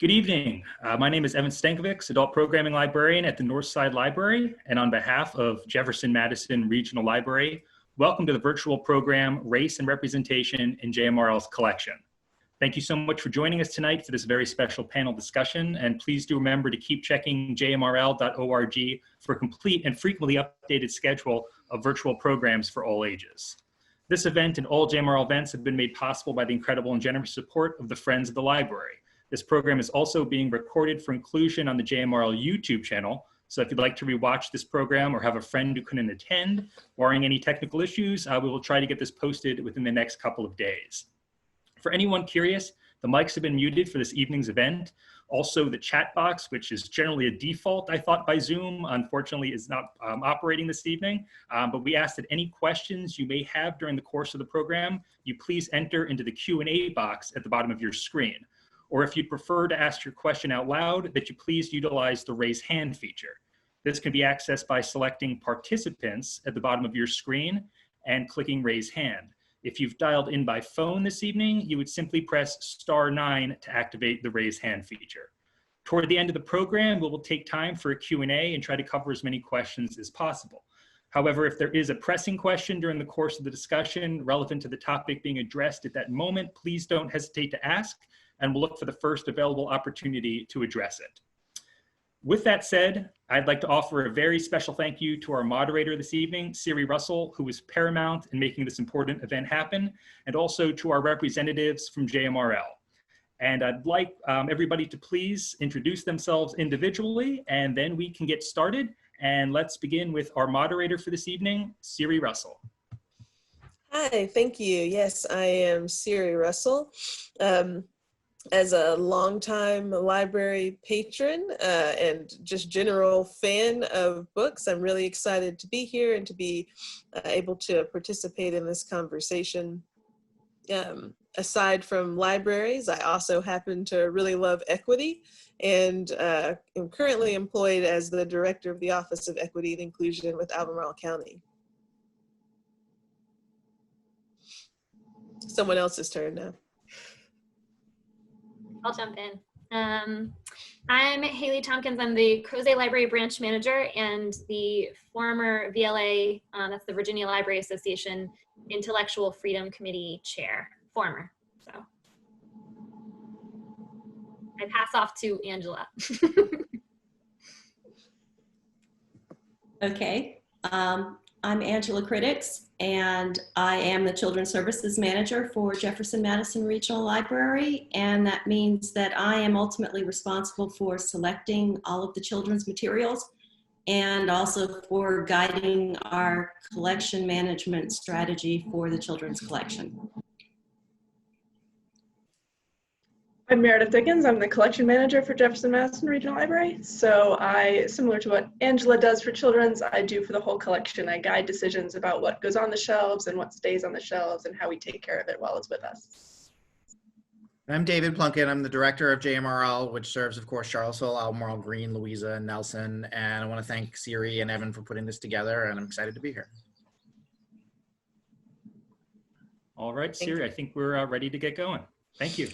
Good evening. My name is Evan Stankovic, Adult Programming Librarian at the Northside Library, and on behalf of Jefferson-Madison Regional Library, welcome to the virtual program, Race and Representation in JMRL's Collection. Thank you so much for joining us tonight for this very special panel discussion, and please do remember to keep checking jmrl.org for a complete and frequently updated schedule of virtual programs for all ages. This event and all JMRL events have been made possible by the incredible and generous support of the Friends of the Library. This program is also being recorded for inclusion on the JMRL YouTube channel. So if you'd like to rewatch this program or have a friend who couldn't attend, barring any technical issues, we will try to get this posted within the next couple of days. For anyone curious, the mics have been muted for this evening's event. Also, the chat box, which is generally a default, I thought, by Zoom, unfortunately is not operating this evening. But we ask that any questions you may have during the course of the program, you please enter into the Q&A box at the bottom of your screen. Or if you'd prefer to ask your question out loud, that you please utilize the raise hand feature. This can be accessed by selecting participants at the bottom of your screen and clicking raise hand. If you've dialed in by phone this evening, you would simply press *9 to activate the raise hand feature. Toward the end of the program, we will take time for a Q&A and try to cover as many questions as possible. However, if there is a pressing question during the course of the discussion relevant to the topic being addressed at that moment, please don't hesitate to ask, and we'll look for the first available opportunity to address it. With that said, I'd like to offer a very special thank you to our moderator this evening, Siri Russell, who was paramount in making this important event happen, and also to our representatives from JMRL. And I'd like everybody to please introduce themselves individually, and then we can get started. And let's begin with our moderator for this evening, Siri Russell. Hi, thank you. Yes, I am Siri Russell. As a longtime library patron and just general fan of books, I'm really excited to be here and to be able to participate in this conversation. Aside from libraries, I also happen to really love equity and am currently employed as the Director of the Office of Equity and Inclusion with Albemarle County. Someone else's turn now. I'll jump in. I'm Hayley Tompkins. I'm the Crozet Library Branch Manager and the former VLA, that's the Virginia Library Association, Intellectual Freedom Committee Chair, former. So I pass off to Angela. Okay, I'm Angela Critics, and I am the Children's Services Manager for Jefferson-Madison Regional Library, and that means that I am ultimately responsible for selecting all of the children's materials and also for guiding our collection management strategy for the children's collection. I'm Meredith Dickens. I'm the collection manager for Jefferson-Madison Regional Library. So similar to what Angela does for children's, I do for the whole collection. I guide decisions about what goes on the shelves and what stays on the shelves and how we take care of it while it's with us. I'm David Plunkett. I'm the director of JMRL, which serves, of course, Charlottesville, Albemarle, Greene, Louisa, and Nelson. And I want to thank Siri and Evan for putting this together, and I'm excited to be here. All right, Siri, I think we're ready to get going. Thank you.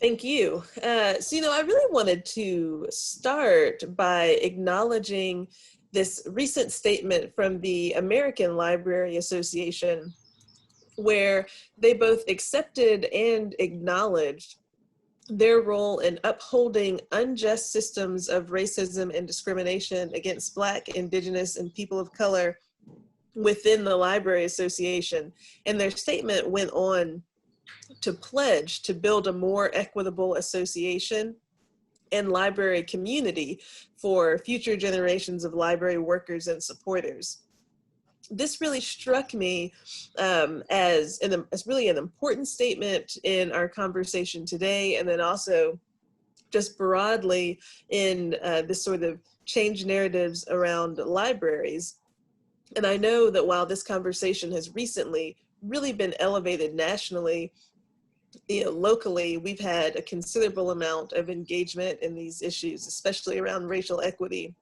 Thank you. So, I really wanted to start by acknowledging this recent statement from the American Library Association, where they both accepted and acknowledged their role in upholding unjust systems of racism and discrimination against Black, Indigenous, and people of color within the Library Association. And their statement went on to pledge to build a more equitable association and library community for future generations of library workers and supporters. This really struck me as really an important statement in our conversation today, and then also just broadly in this sort of change narratives around libraries. And I know that while this conversation has recently really been elevated nationally, locally, we've had a considerable amount of engagement in these issues, especially around racial equity.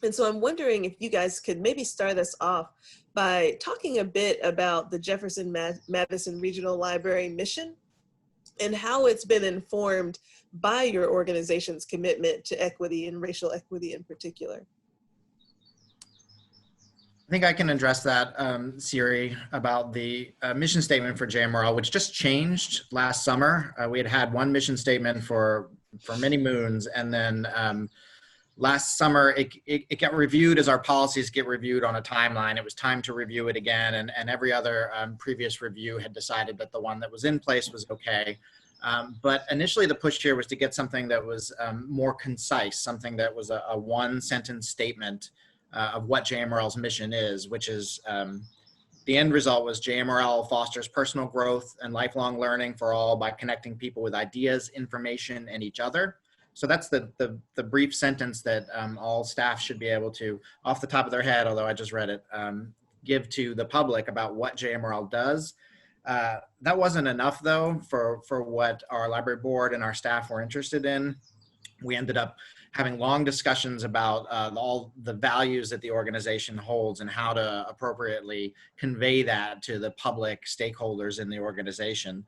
And so I'm wondering if you guys could maybe start us off by talking a bit about the Jefferson-Madison Regional Library mission and how it's been informed by your organization's commitment to equity and racial equity in particular? I think I can address that, Siri, about the mission statement for JMRL, which just changed last summer. We had one mission statement for many moons, and then last summer it got reviewed as our policies get reviewed on a timeline. It was time to review it again, and every other previous review had decided that the one that was in place was okay. But initially the push here was to get something that was more concise, something that was a one-sentence statement of what JMRL's mission is, which is the end result was JMRL fosters personal growth and lifelong learning for all by connecting people with ideas, information, and each other. So that's the brief sentence that all staff should be able to, off the top of their head, although I just read it, give to the public about what JMRL does. That wasn't enough, though, for what our library board and our staff were interested in. We ended up having long discussions about all the values that the organization holds and how to appropriately convey that to the public stakeholders in the organization.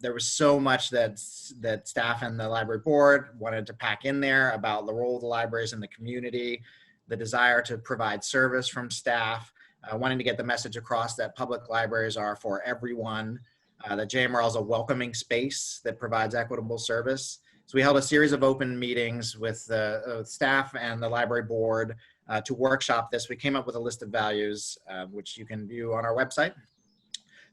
There was so much that staff and the library board wanted to pack in there about the role of the libraries in the community, the desire to provide service from staff, wanting to get the message across that public libraries are for everyone, that JMRL is a welcoming space that provides equitable service. So we held a series of open meetings with the staff and the library board to workshop this. We came up with a list of values, which you can view on our website.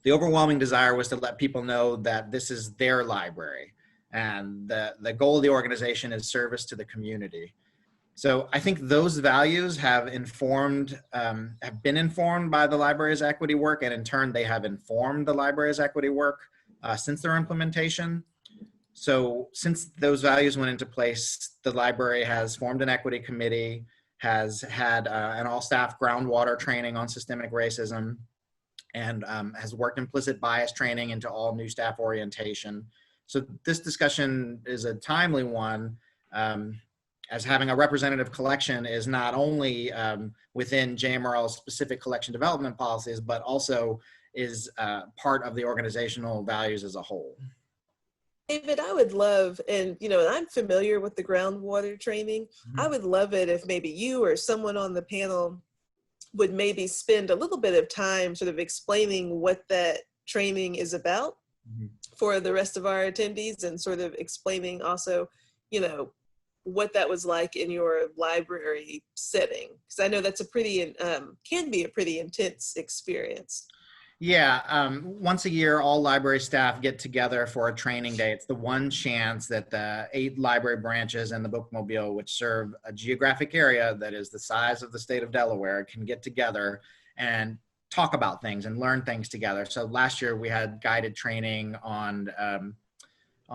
The overwhelming desire was to let people know that this is their library, and the goal of the organization is service to the community. So I think those values have been informed by the library's equity work, and in turn they have informed the library's equity work since their implementation. So since those values went into place, the library has formed an equity committee, has had an all-staff groundwater training on systemic racism, and has worked implicit bias training into all new staff orientation. So this discussion is a timely one, as having a representative collection is not only within JMRL's specific collection development policies, but also is part of the organizational values as a whole. David, I would love, and I'm familiar with the groundwater training. Mm-hmm. I would love it if maybe you or someone on the panel would maybe spend a little bit of time sort of explaining what that training is about mm-hmm. for the rest of our attendees, and sort of explaining also, what that was like in your library setting. Because I know that's can be a pretty intense experience. Yeah, once a year, all library staff get together for a training day. It's the one chance that the 8 library branches and the Bookmobile, which serve a geographic area that is the size of the state of Delaware, can get together and talk about things and learn things together. So last year we had guided training on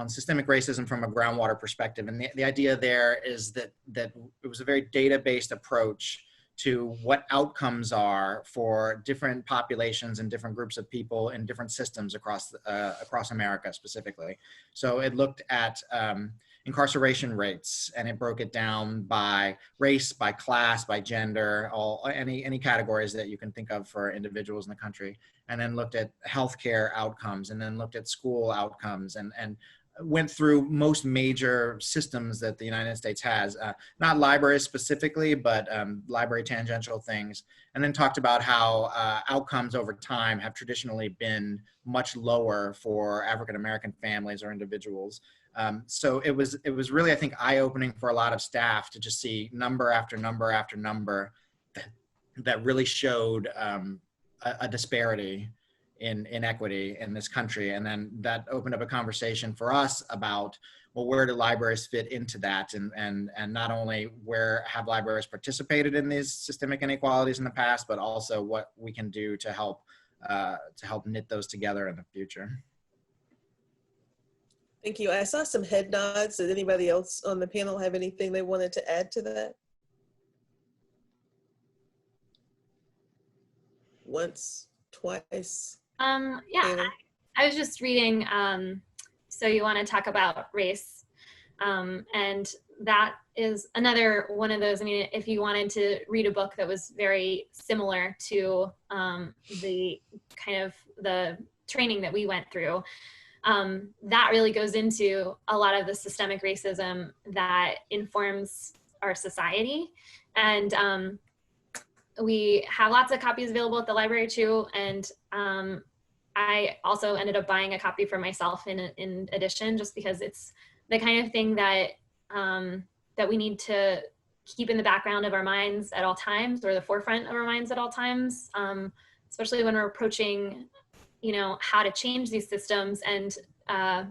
systemic racism from a groundwater perspective. And the idea there is that it was a very data-based approach to what outcomes are for different populations and different groups of people in different systems across America specifically. So it looked at incarceration rates, and it broke it down by race, by class, by gender, any categories that you can think of for individuals in the country, and then looked at healthcare outcomes, and then looked at school outcomes, and went through most major systems that the United States has, not libraries specifically, but library tangential things, and then talked about how outcomes over time have traditionally been much lower for African-American families or individuals. So it was really, I think, eye-opening for a lot of staff to just see number after number after number that really showed a disparity in equity in this country. And then that opened up a conversation for us about, well, where do libraries fit into that? And not only where have libraries participated in these systemic inequalities in the past, but also what we can do to help knit those together in the future. Thank you. I saw some head nods. Did anybody else on the panel have anything they wanted to add to that? Once, twice. Yeah, I was just reading, so you want to talk about race, and that is another one of those. I mean, if you wanted to read a book that was very similar to the kind of the training that we went through, that really goes into a lot of the systemic racism that informs our society. And we have lots of copies available at the library too. And I also ended up buying a copy for myself in addition, just because it's the kind of thing that that we need to keep in the background of our minds at all times, or the forefront of our minds at all times, especially when we're approaching, you know, how to change these systems. And I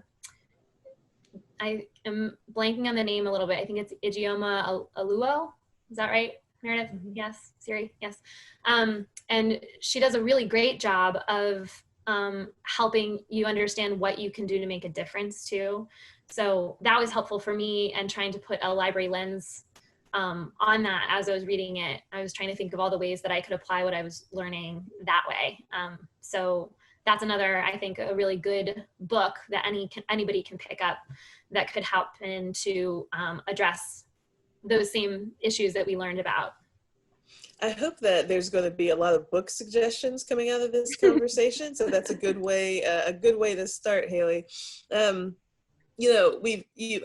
am blanking on the name a little bit. I think it's Ijeoma Oluo. Is that right, Meredith? Mm-hmm. Yes. Siri? Yes. And she does a really great job of helping you understand what you can do to make a difference too. So that was helpful for me, and trying to put a library lens on that as I was reading it. I was trying to think of all the ways that I could apply what I was learning that way. So that's another, I think, a really good book that anybody can pick up that could help to address those same issues that we learned about. I hope that there's going to be a lot of book suggestions coming out of this conversation. So that's a good way to start, Hayley. You know,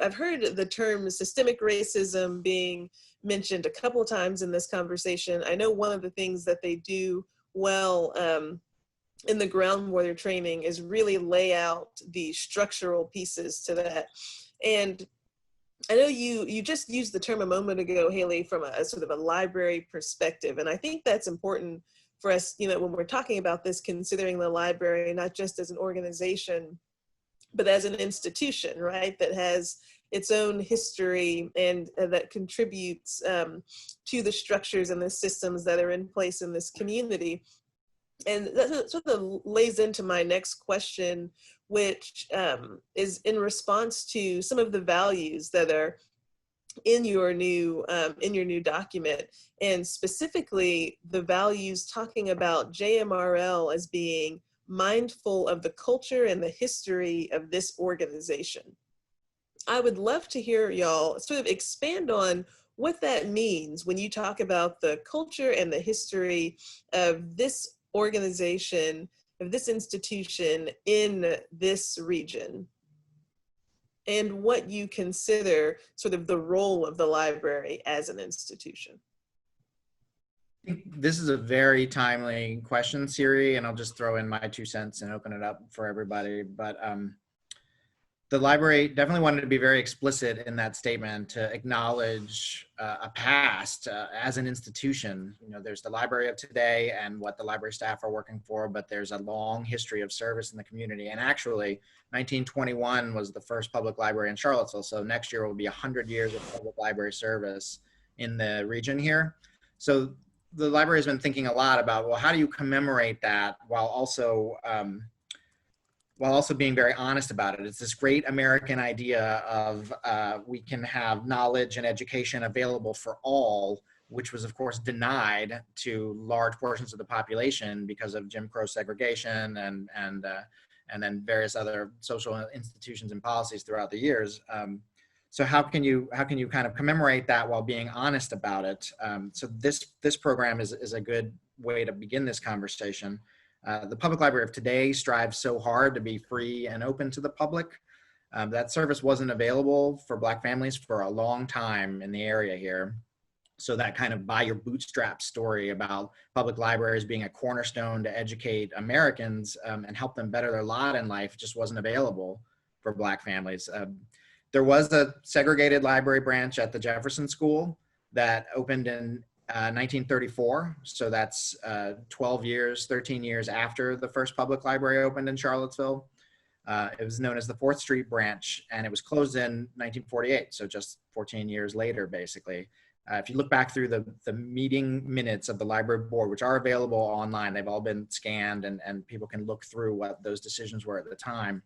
I've heard the term systemic racism being mentioned a couple of times in this conversation. I know one of the things that they do well in the groundwater training is really lay out the structural pieces to that. And I know you just used the term a moment ago, Hayley, from a sort of a library perspective. And I think that's important for us, you know, when we're talking about this, considering the library not just as an organization, but as an institution, right, that has its own history and that contributes to the structures and the systems that are in place in this community. And that sort of lays into my next question, which is in response to some of the values that are in your new document, and specifically the values talking about JMRL as being mindful of the culture and the history of this organization. I would love to hear y'all sort of expand on what that means when you talk about the culture and the history of this organization, of this institution in this region, and what you consider sort of the role of the library as an institution. I think this is a very timely question, Siri, and I'll just throw in my 2 cents and open it up for everybody. But the library definitely wanted to be very explicit in that statement to acknowledge a past as an institution. You know, there's the library of today and what the library staff are working for, but there's a long history of service in the community. And actually, 1921 was the first public library in Charlottesville. So next year will be 100 years of public library service in the region here. So the library has been thinking a lot about, well, how do you commemorate that while also being very honest about it. It's this great American idea of we can have knowledge and education available for all, which was of course denied to large portions of the population because of Jim Crow segregation and then various other social institutions and policies throughout the years. So how can you kind of commemorate that while being honest about it? So this program is a good way to begin this conversation. The Public Library of today strives so hard to be free and open to the public. That service wasn't available for Black families for a long time in the area here. So that kind of by your bootstrap story about public libraries being a cornerstone to educate Americans and help them better their lot in life just wasn't available for Black families. There was a segregated library branch at the Jefferson School that opened in 1934. So that's 13 years after the first public library opened in Charlottesville. It was known as the 4th Street branch, and it was closed in 1948. So just 14 years later, basically. If you look back through the meeting minutes of the library board, which are available online, they've all been scanned and people can look through what those decisions were at the time.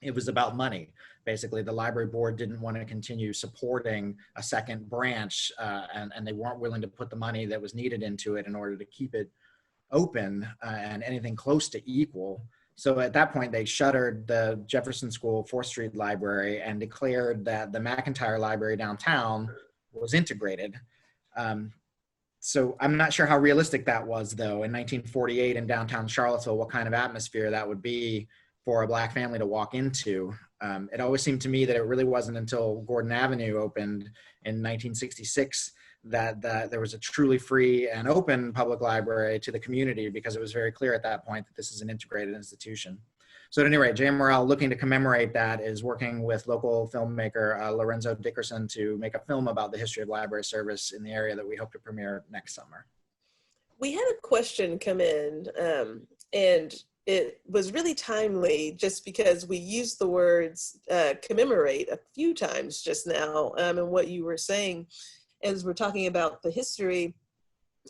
It was about money. Basically, the library board didn't want to continue supporting a second branch and they weren't willing to put the money that was needed into it in order to keep it open and anything close to equal. So at that point, they shuttered the Jefferson School 4th Street Library and declared that the McIntyre Library downtown was integrated. So I'm not sure how realistic that was, though, in 1948 in downtown Charlottesville, what kind of atmosphere that would be for a Black family to walk into. It always seemed to me that it really wasn't until Gordon Avenue opened in 1966 that there was a truly free and open public library to the community, because it was very clear at that point that this is an integrated institution. So at any rate, JMRL, looking to commemorate that, is working with local filmmaker Lorenzo Dickerson to make a film about the history of library service in the area that we hope to premiere next summer. We had a question come in, and it was really timely just because we used the words commemorate a few times just now, and what you were saying as we're talking about the history.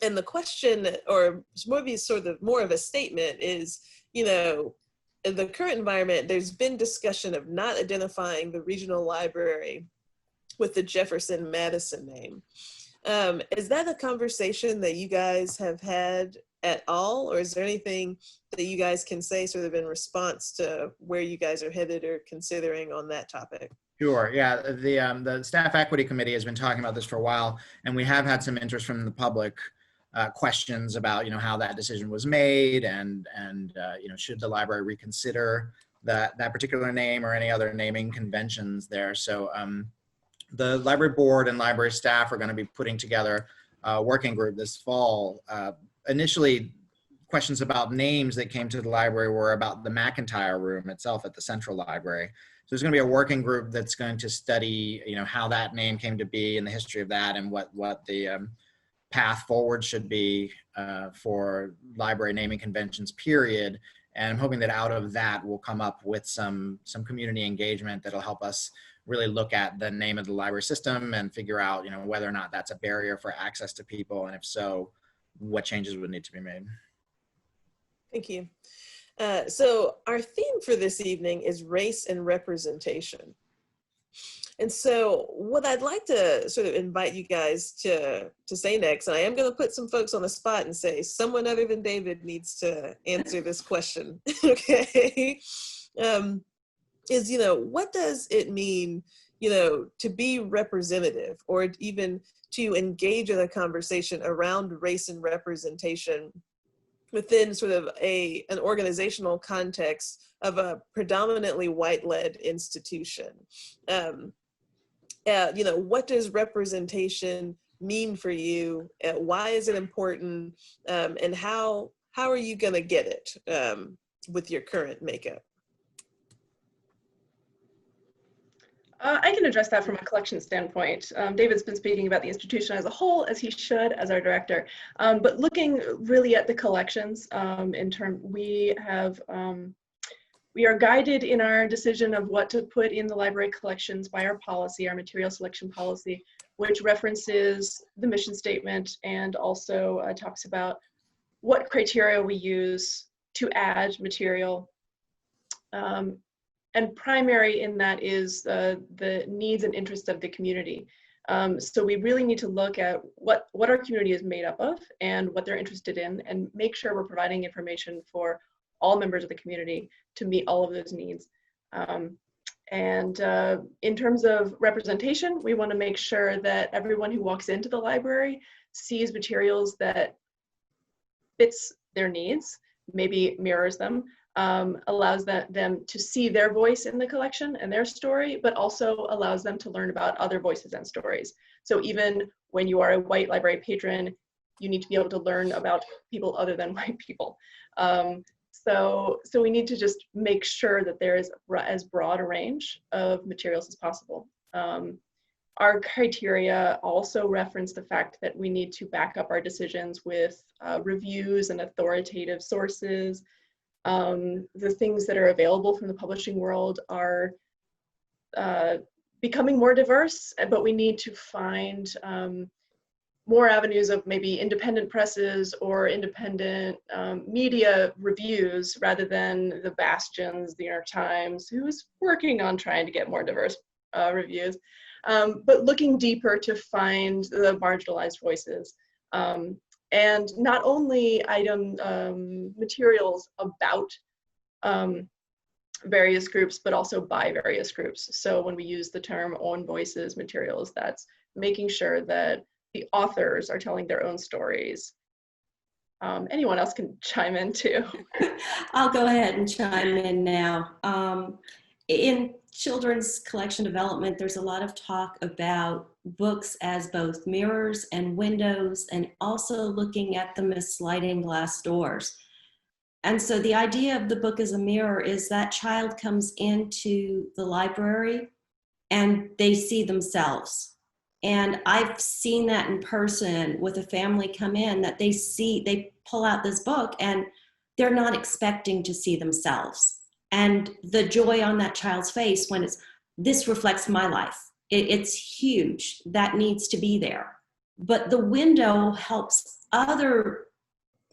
And the question, or more of a statement, is, you know, in the current environment, there's been discussion of not identifying the regional library with the Jefferson-Madison name. Is that a conversation that you guys have had at all, or is there anything that you guys can say sort of in response to where you guys are headed or considering on that topic? Sure. Yeah, the Staff Equity Committee has been talking about this for a while, and we have had some interest from the public, questions about, you know, how that decision was made, and you know, should the library reconsider that particular name or any other naming conventions there. So the library board and library staff are going to be putting together a working group this fall. Initially, questions about names that came to the library were about the McIntyre room itself at the Central Library. So there's going to be a working group that's going to study, you know, how that name came to be and the history of that, and what the path forward should be for library naming conventions, period. And I'm hoping that out of that we'll come up with some community engagement that'll help us really look at the name of the library system and figure out, you know, whether or not that's a barrier for access to people, and if so, what changes would need to be made. Thank you. So our theme for this evening is race and representation. And so what I'd like to sort of invite you guys to say next, and I am going to put some folks on the spot and say someone other than David needs to answer this question, okay, is, you know, what does it mean, you know, to be representative, or even to engage in a conversation around race and representation within sort of an organizational context of a predominantly white-led institution? You know, what does representation mean for you? Why is it important? And how are you going to get it with your current makeup? I can address that from a collection standpoint. David's been speaking about the institution as a whole, as he should, as our director. But looking really at the collections, we are guided in our decision of what to put in the library collections by our policy, our material selection policy, which references the mission statement and also talks about what criteria we use to add material. And primary in that is the needs and interests of the community. So we really need to look at what our community is made up of and what they're interested in, and make sure we're providing information for all members of the community to meet all of those needs. And in terms of representation, we want to make sure that everyone who walks into the library sees materials that fits their needs, maybe mirrors them, allows them to see their voice in the collection and their story, but also allows them to learn about other voices and stories. So even when you are a white library patron, you need to be able to learn about people other than white people. So we need to just make sure that there is as broad a range of materials as possible. Our criteria also reference the fact that we need to back up our decisions with reviews and authoritative sources. The things that are available from the publishing world are becoming more diverse, but we need to find more avenues of maybe independent presses or independent media reviews, rather than the bastions, the New York Times, who's working on trying to get more diverse reviews, but looking deeper to find the marginalized voices. And not only materials about various groups, but also by various groups. So when we use the term own voices materials, that's making sure that the authors are telling their own stories Anyone else can chime in too. I'll go ahead and chime in now. In children's collection development, there's a lot of talk about books as both mirrors and windows, and also looking at them as sliding glass doors. And so the idea of the book as a mirror is that child comes into the library and they see themselves. And I've seen that in person with a family come in, that they pull out this book and they're not expecting to see themselves. And the joy on that child's face when this reflects my life. It's huge. That needs to be there. But the window helps other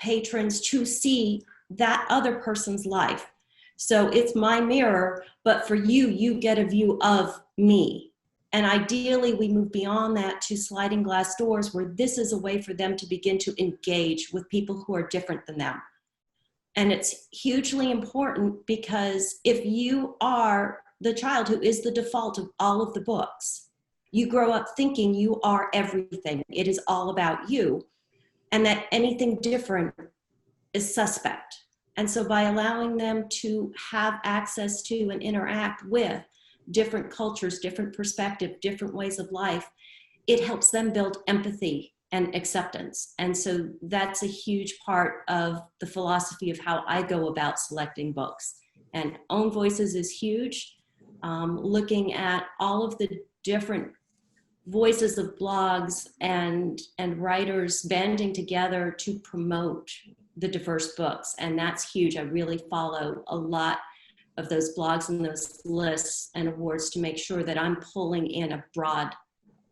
patrons to see that other person's life. So it's my mirror, but for you, you get a view of me. And ideally, we move beyond that to sliding glass doors, where this is a way for them to begin to engage with people who are different than them. And it's hugely important, because if you are the child who is the default of all of the books, you grow up thinking you are everything. It is all about you, and that anything different is suspect. And so by allowing them to have access to and interact with different cultures, different perspectives, different ways of life, it helps them build empathy and acceptance. And so that's a huge part of the philosophy of how I go about selecting books. And Own Voices is huge. Looking at all of the different voices of blogs and writers banding together to promote the diverse books. And that's huge. I really follow a lot of those blogs and those lists and awards to make sure that I'm pulling in a broad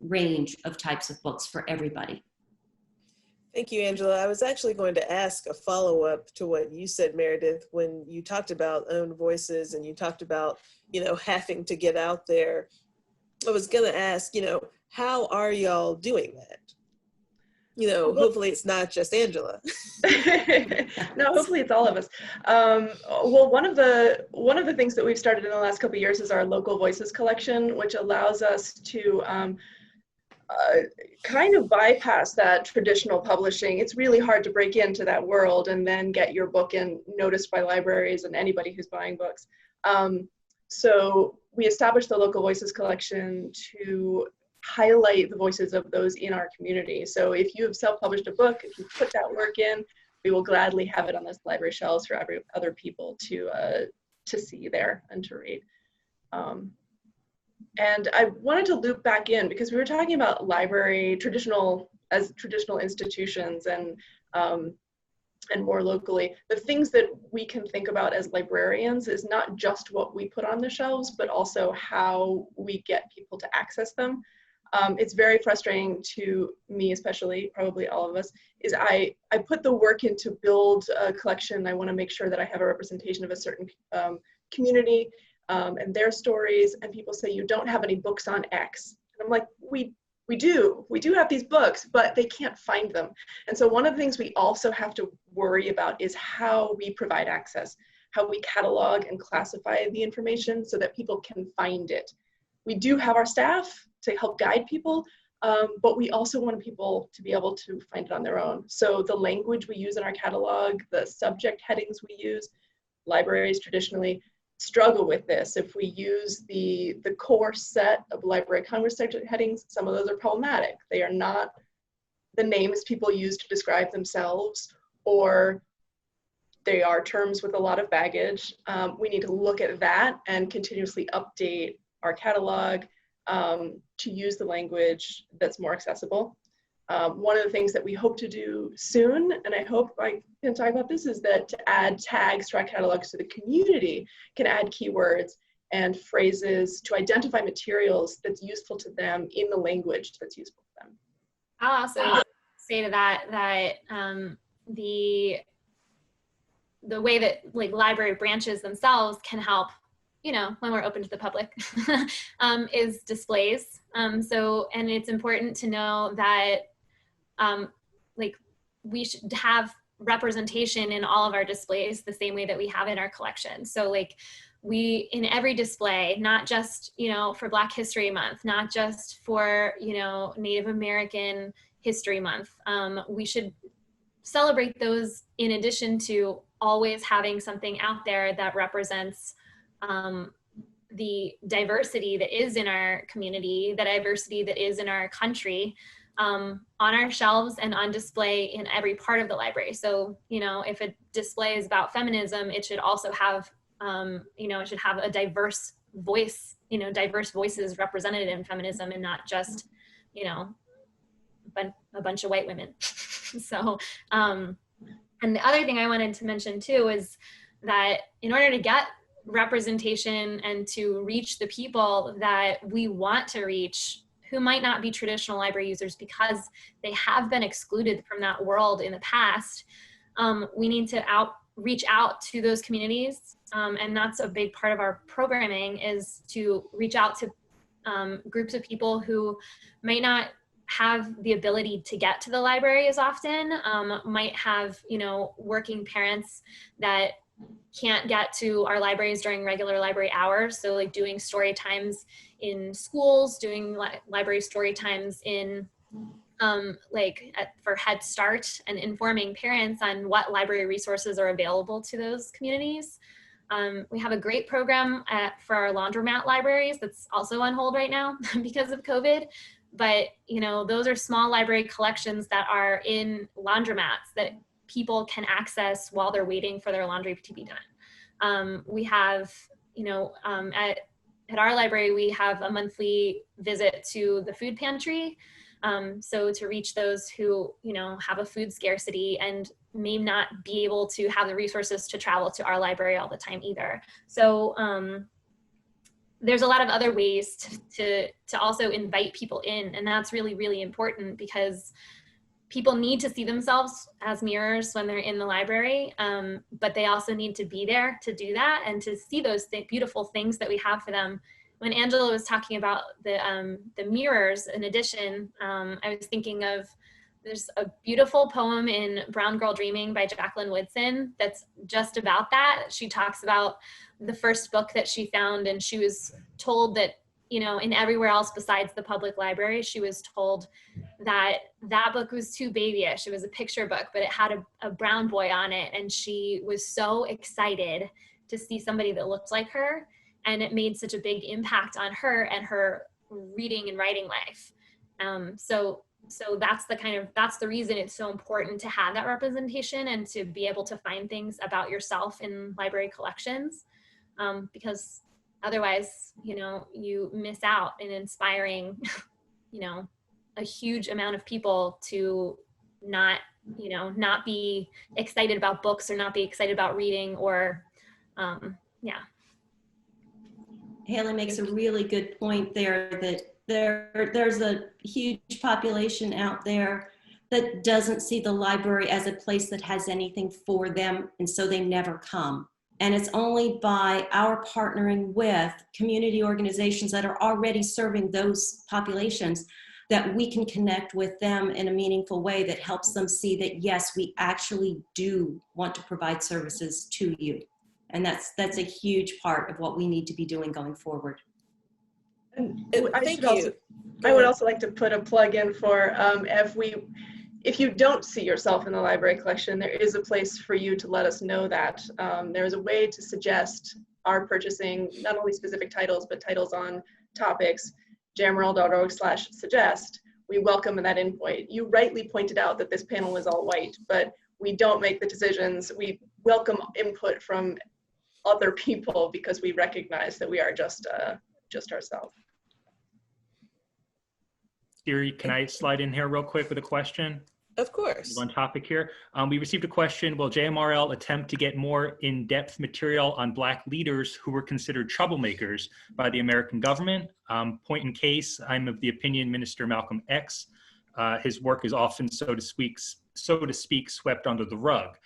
range of types of books for everybody. Thank you, Angela. I was actually going to ask a follow-up to what you said, Meredith, when you talked about Own Voices and you talked about, having to get out there. I was going to ask, how are y'all doing that? Hopefully it's not just Angela. No, hopefully it's all of us. Well, one of the things that we've started in the last couple of years is our Local Voices collection, which allows us to kind of bypass that traditional publishing. It's really hard to break into that world and then get your book noticed by libraries and anybody who's buying books. So we established the Local Voices collection to highlight the voices of those in our community. So if you have self-published a book, if you put that work in, we will gladly have it on those library shelves for other people to see there and to read. And I wanted to loop back in, because we were talking about library traditional institutions and more locally. The things that we can think about as librarians is not just what we put on the shelves, but also how we get people to access them. It's very frustrating to me, especially, probably all of us, is I put the work in to build a collection. I want to make sure that I have a representation of a certain community and their stories, and people say, you don't have any books on X. And I'm like, we do have these books, but they can't find them. And so one of the things we also have to worry about is how we provide access, how we catalog and classify the information so that people can find it. We do have our staff to help guide people, but we also want people to be able to find it on their own. So the language we use in our catalog, the subject headings we use, libraries traditionally struggle with this. If we use the core set of Library of Congress subject headings, some of those are problematic. They are not the names people use to describe themselves, or they are terms with a lot of baggage. We need to look at that and continuously update our catalog to use the language that's more accessible. One of the things that we hope to do soon, and I hope I can talk about this, is that to add tags to our catalog so the community can add keywords and phrases to identify materials that's useful to them in the language that's useful to them. I'll also say to that the way that library branches themselves can help, when we're open to the public, is displays. And it's important to know that we should have representation in all of our displays the same way that we have in our collection. So we, in every display, not just, for Black History Month, not just for, Native American History Month, we should celebrate those in addition to always having something out there that represents the diversity that is in our community, the diversity that is in our country, on our shelves and on display in every part of the library. So, if a display is about feminism, it should also have, it should have a diverse voice, diverse voices represented in feminism, and not just, a bunch of white women. So, and the other thing I wanted to mention too is that in order to get representation and to reach the people that we want to reach, who might not be traditional library users because they have been excluded from that world in the past, we need to reach out to those communities. And that's a big part of our programming, is to reach out to groups of people who might not have the ability to get to the library as often, might have, working parents that can't get to our libraries during regular library hours. So like doing story times in schools, doing library story times in for Head Start, and informing parents on what library resources are available to those communities. We have a great program for our laundromat libraries that's also on hold right now because of COVID. But, those are small library collections that are in laundromats that people can access while they're waiting for their laundry to be done. We have, at our library, we have a monthly visit to the food pantry. So to reach those who, have a food scarcity and may not be able to have the resources to travel to our library all the time either. So there's a lot of other ways to also invite people in. And that's really, really important, because people need to see themselves as mirrors when they're in the library, but they also need to be there to do that and to see those beautiful things that we have for them. When Angela was talking about the mirrors, in addition, I was thinking of, there's a beautiful poem in Brown Girl Dreaming by Jacqueline Woodson that's just about that. She talks about the first book that she found, and she was told that, in everywhere else besides the public library, she was told that that book was too babyish. It was a picture book, but it had a brown boy on it. And she was so excited to see somebody that looked like her. And it made such a big impact on her and her reading and writing life. So that's the reason it's so important to have that representation and to be able to find things about yourself in library collections, because otherwise, you miss out in inspiring, a huge amount of people to not be excited about books or not be excited about reading, or, yeah. Hayley makes a really good point there, that there's a huge population out there that doesn't see the library as a place that has anything for them, and so they never come. And it's only by our partnering with community organizations that are already serving those populations that we can connect with them in a meaningful way that helps them see that, yes, we actually do want to provide services to you. And that's a huge part of what we need to be doing going forward. And Thank you. I would also like to put a plug in for if you don't see yourself in the library collection, there is a place for you to let us know that. There is a way to suggest our purchasing not only specific titles, but titles on topics, jmrl.org/suggest. We welcome that input. You rightly pointed out that this panel is all white, but we don't make the decisions. We welcome input from other people because we recognize that we are just ourselves. Siri, can I slide in here real quick with a question? Of course. On topic here. We received a question, will JMRL attempt to get more in-depth material on Black leaders who were considered troublemakers by the American government? Point in case, I'm of the opinion Minister Malcolm X, his work is often, so to speak, swept under the rug.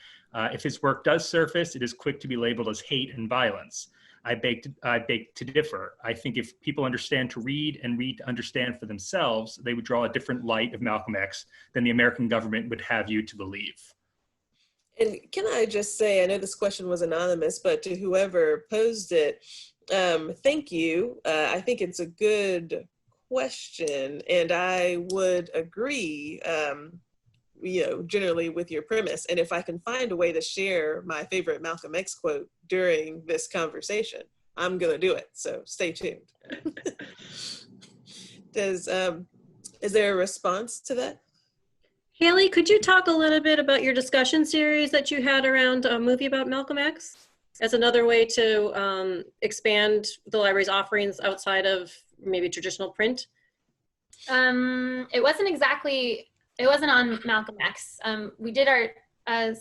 If his work does surface, it is quick to be labeled as hate and violence. I beg to differ. I think if people understand to read and read to understand for themselves, they would draw a different light of Malcolm X than the American government would have you to believe. And can I just say, I know this question was anonymous, but to whoever posed it, thank you. I think it's a good question, and I would agree. generally with your premise. And if I can find a way to share my favorite Malcolm X quote during this conversation, I'm going to do it. So stay tuned. Is there a response to that? Hayley, could you talk a little bit about your discussion series that you had around a movie about Malcolm X as another way to expand the library's offerings outside of maybe traditional print? It wasn't on Malcolm X. We did a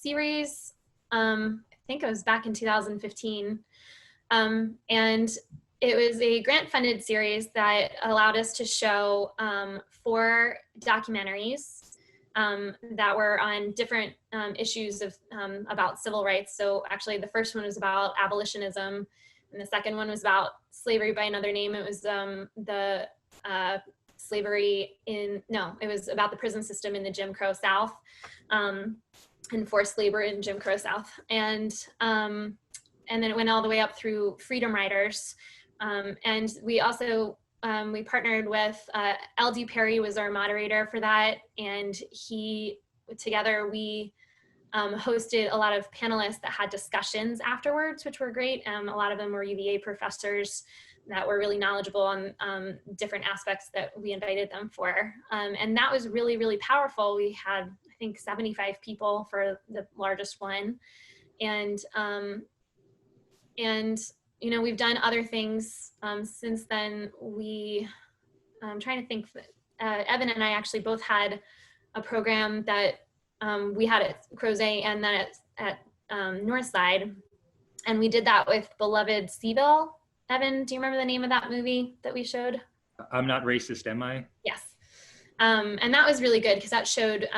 series, I think it was back in 2015, and it was a grant-funded series that allowed us to show 4 documentaries that were on different issues of about civil rights. So actually the first one was about abolitionism, and the second one was about slavery by another name. It was it was about the prison system in the Jim Crow South, and forced labor in Jim Crow South. And then it went all the way up through freedom riders. And we also, we partnered with, L.D. Perry was our moderator for that. And together we hosted a lot of panelists that had discussions afterwards, which were great. A lot of them were UVA professors that were really knowledgeable on different aspects that we invited them for. And that was really, really powerful. We had, I think, 75 people for the largest one. And we've done other things since then. I'm trying to think, Evan and I actually both had a program that we had at Crozet and then at Northside. And we did that with Beloved Seville. Evan, do you remember the name of that movie that we showed? I'm Not Racist, Am I? Yes. And that was really good because that showed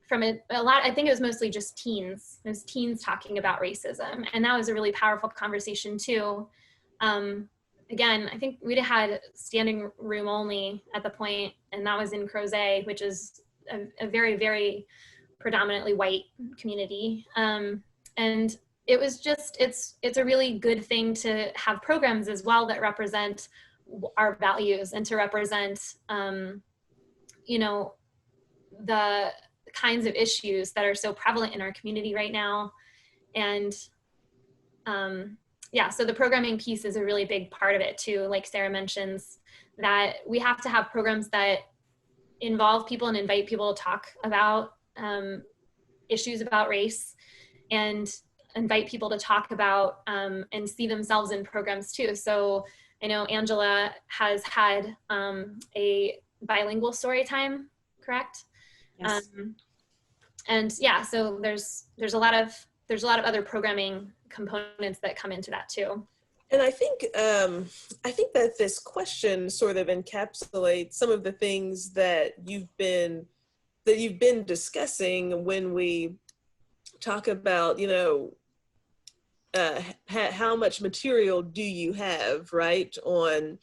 from a lot, I think it was mostly just teens. It was teens talking about racism. And that was a really powerful conversation too. Again, I think we'd had standing room only at the point, and that was in Crozet, which is a very, very predominantly white community. And it was just, it's a really good thing to have programs as well that represent our values and to represent, the kinds of issues that are so prevalent in our community right now. And so the programming piece is a really big part of it too. Like Sarah mentions, that we have to have programs that involve people and invite people to talk about issues about race, and invite people to talk about and see themselves in programs too. So I know Angela has had a bilingual story time, correct? Yes. And yeah, so there's a lot of other programming components that come into that too. And I think that this question sort of encapsulates some of the things that you've been discussing when we talk about, how much material do you have, right, on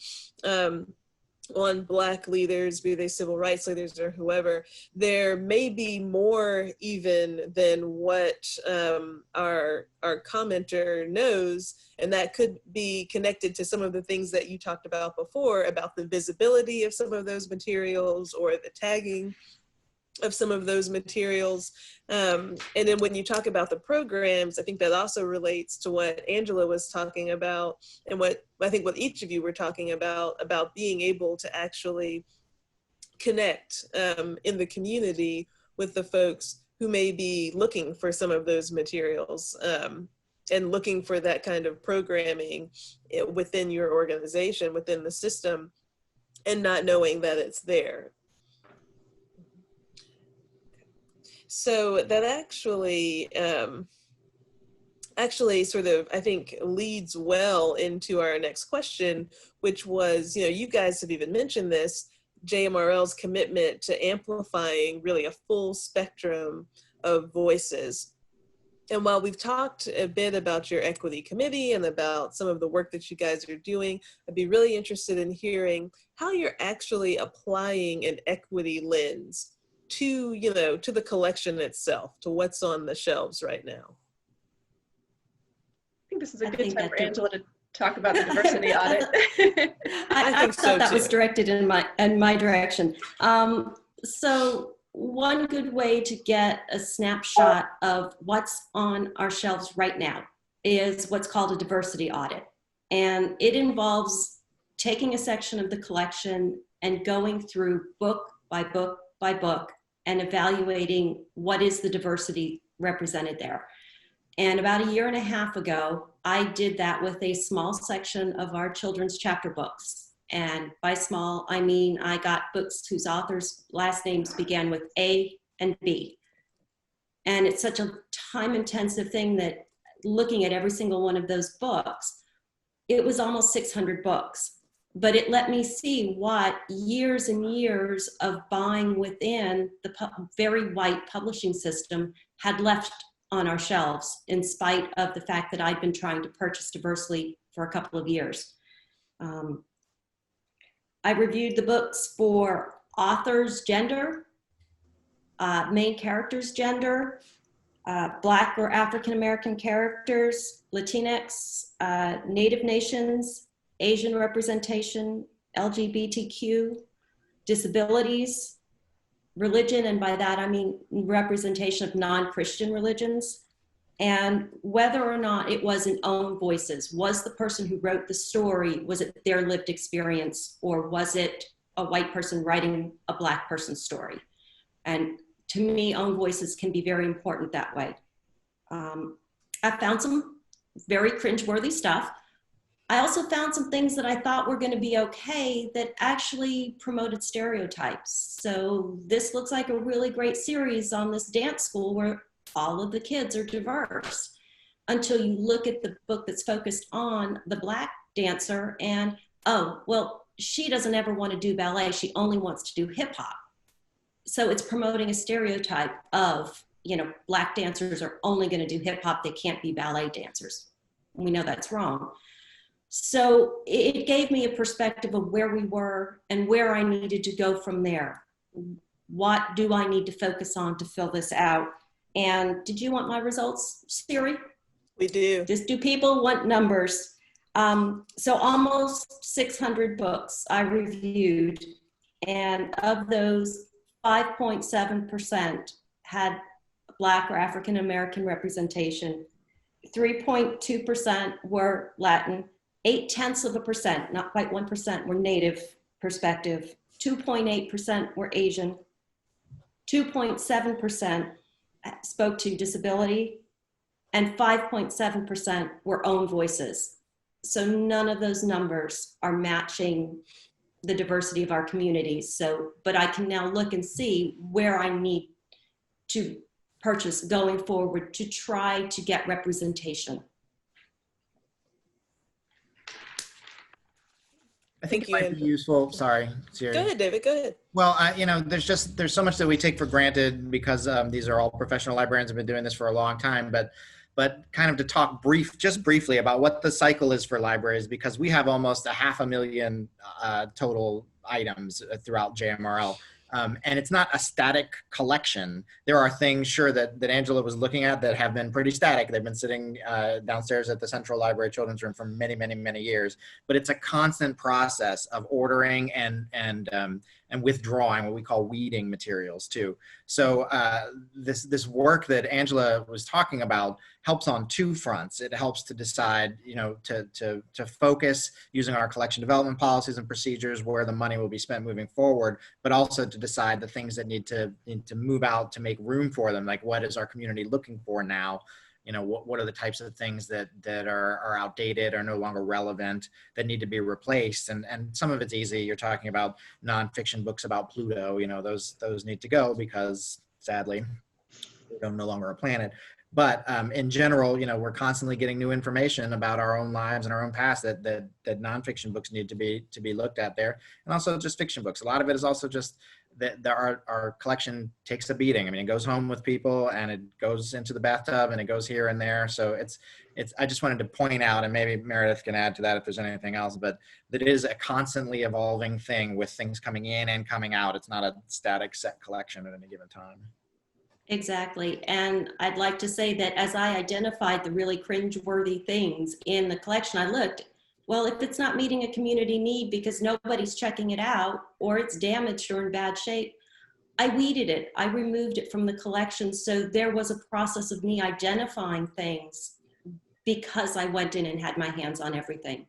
Black leaders, be they civil rights leaders or whoever. There may be more even than what our commenter knows, and that could be connected to some of the things that you talked about before, about the visibility of some of those materials or the tagging of some of those materials. And then when you talk about the programs, I think that also relates to what Angela was talking about, and what I think what each of you were talking about being able to actually connect in the community with the folks who may be looking for some of those materials and looking for that kind of programming within your organization, within the system, and not knowing that it's there. So that actually sort of, I think, leads well into our next question, which was, you guys have even mentioned this, JMRL's commitment to amplifying really a full spectrum of voices. And while we've talked a bit about your equity committee and about some of the work that you guys are doing, I'd be really interested in hearing how you're actually applying an equity lens to the collection itself, to what's on the shelves right now. I think this is a good time for Angela to talk about the diversity audit. I think so that too. Was directed in my direction. So one good way to get a snapshot of what's on our shelves right now is what's called a diversity audit. And it involves taking a section of the collection and going through book by book by book and evaluating what is the diversity represented there. And about a year and a half ago, I did that with a small section of our children's chapter books. And by small, I mean I got books whose authors' last names began with A and B. And it's such a time-intensive thing that looking at every single one of those books, it was almost 600 books. But it let me see what years and years of buying within the very white publishing system had left on our shelves, in spite of the fact that I'd been trying to purchase diversely for a couple of years. I reviewed the books for authors' gender, main characters' gender, Black or African American characters, Latinx, Native nations, Asian representation, LGBTQ, disabilities, religion, and by that I mean representation of non-Christian religions, and whether or not it was in own voices. Was the person who wrote the story, was it their lived experience, or was it a white person writing a Black person's story? And to me, own voices can be very important that way. I found some very cringeworthy stuff. I also found some things that I thought were going to be okay that actually promoted stereotypes. So this looks like a really great series on this dance school where all of the kids are diverse, until you look at the book that's focused on the Black dancer and, oh, well, she doesn't ever want to do ballet. She only wants to do hip hop. So it's promoting a stereotype of, you know, Black dancers are only going to do hip hop. They can't be ballet dancers. We know that's wrong. So it gave me a perspective of where we were and where I needed to go from there. What do I need to focus on to fill this out? And did you want my results, Siri? We do. Just do people want numbers? So almost 600 books I reviewed, and of those, 5.7% had Black or African American representation. 3.2% were Latin. 0.8%, not quite 1%, were Native perspective. 2.8% were Asian. 2.7% spoke to disability, and 5.7% were own voices. So none of those numbers are matching the diversity of our communities. So, but I can now look and see where I need to purchase going forward to try to get representation. I think it might be useful. Sorry, Siri. Go ahead, David. Go ahead. Well, you know, there's so much that we take for granted because these are all professional librarians who have been doing this for a long time. But kind of to talk just briefly about what the cycle is for libraries, because we have almost 500,000 total items throughout JMRL. And it's not a static collection. There are things, sure, that Angela was looking at that have been pretty static. They've been sitting downstairs at the Central Library Children's Room for many, many, many years. But it's a constant process of ordering and withdrawing, what we call weeding materials too. So this work that Angela was talking about helps on two fronts. It helps to decide, you know, to focus using our collection development policies and procedures where the money will be spent moving forward, but also to decide the things that need to move out to make room for them. Like, what is our community looking for now? You know, what are the types of things that are outdated or no longer relevant that need to be replaced? And some of it's easy. You're talking about nonfiction books about Pluto. You know, those need to go because sadly, Pluto no longer a planet. But in general, you know, we're constantly getting new information about our own lives and our own past that nonfiction books need to be looked at there, and also just fiction books. A lot of it is also just that our collection takes a beating. I mean, it goes home with people, and it goes into the bathtub, and it goes here and there. So it's. I just wanted to point out, and maybe Meredith can add to that if there's anything else, but that it is a constantly evolving thing with things coming in and coming out. It's not a static set collection at any given time. Exactly. And I'd like to say that as I identified the really cringeworthy things in the collection, I looked, well, if it's not meeting a community need because nobody's checking it out, or it's damaged or in bad shape, I weeded it. I removed it from the collection. So there was a process of me identifying things because I went in and had my hands on everything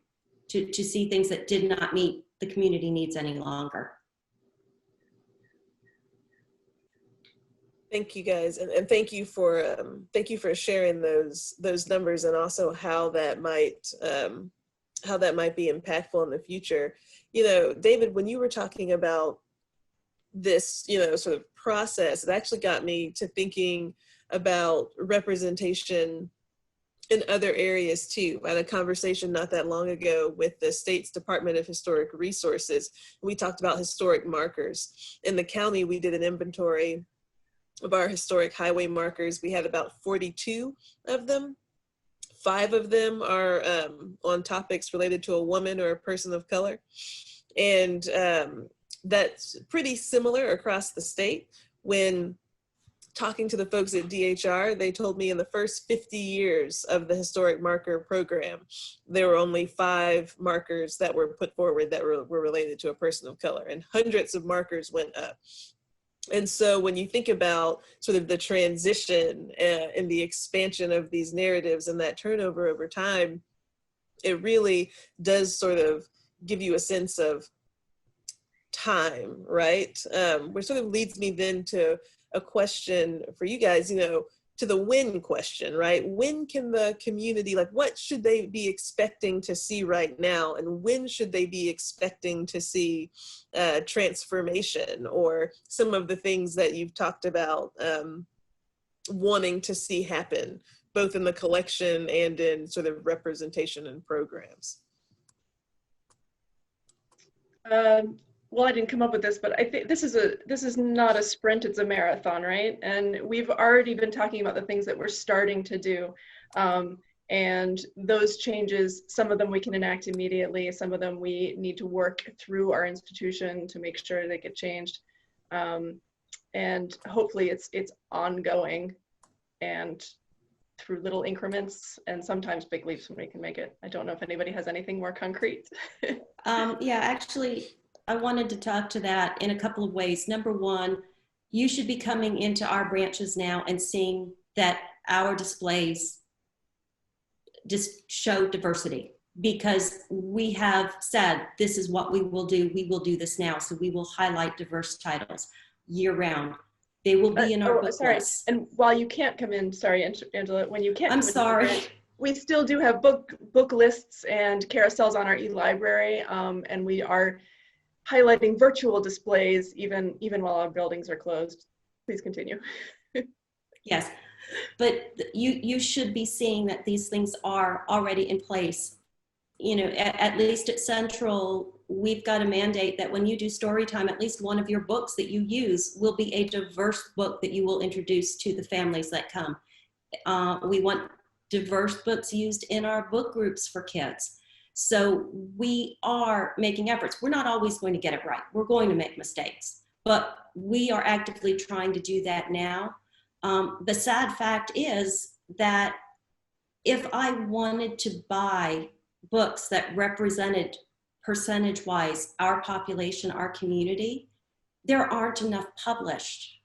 to see things that did not meet the community needs any longer. Thank you guys, and thank you for sharing those numbers, and also how that might be impactful in the future. You know, David, when you were talking about this, you know, sort of process, it actually got me to thinking about representation in other areas too. I had a conversation not that long ago with the state's Department of Historic Resources. We talked about historic markers. In the county, we did an inventory of our historic highway markers. We had about 42 of them. 5 of them are on topics related to a woman or a person of color. And that's pretty similar across the state. When talking to the folks at DHR, they told me in the first 50 years of the historic marker program, there were only 5 markers that were put forward that were related to a person of color, and hundreds of markers went up. And so when you think about sort of the transition and the expansion of these narratives and that turnover over time, it really does sort of give you a sense of time, right? Which sort of leads me then to a question for you guys, you know, to the when question, right? When can the community, like, what should they be expecting to see right now? And when should they be expecting to see transformation, or some of the things that you've talked about wanting to see happen, both in the collection and in sort of representation and programs? Well, I didn't come up with this, but I think this is not a sprint, it's a marathon, right? And we've already been talking about the things that we're starting to do. And those changes, some of them we can enact immediately, some of them we need to work through our institution to make sure they get changed. And hopefully it's ongoing and through little increments, and sometimes big leaps when we can make it. I don't know if anybody has anything more concrete. Yeah, actually, I wanted to talk to that in a couple of ways. Number one, you should be coming into our branches now and seeing that our displays just show diversity, because we have said this is what we will do. We will do this now. So we will highlight diverse titles year round. They will be in our book lists. And while you can't come in, sorry, Angela, when you can't come I'm sorry. We still do have book lists and carousels on our e-library, and we are highlighting virtual displays even while our buildings are closed. Please continue. Yes, but you should be seeing that these things are already in place. You know, at least at Central, we've got a mandate that when you do story time, at least one of your books that you use will be a diverse book that you will introduce to the families that come. We want diverse books used in our book groups for kids. So we are making efforts. We're not always going to get it right. We're going to make mistakes, but we are actively trying to do that now. The sad fact is that if I wanted to buy books that represented percentage-wise our population, our community, there aren't enough published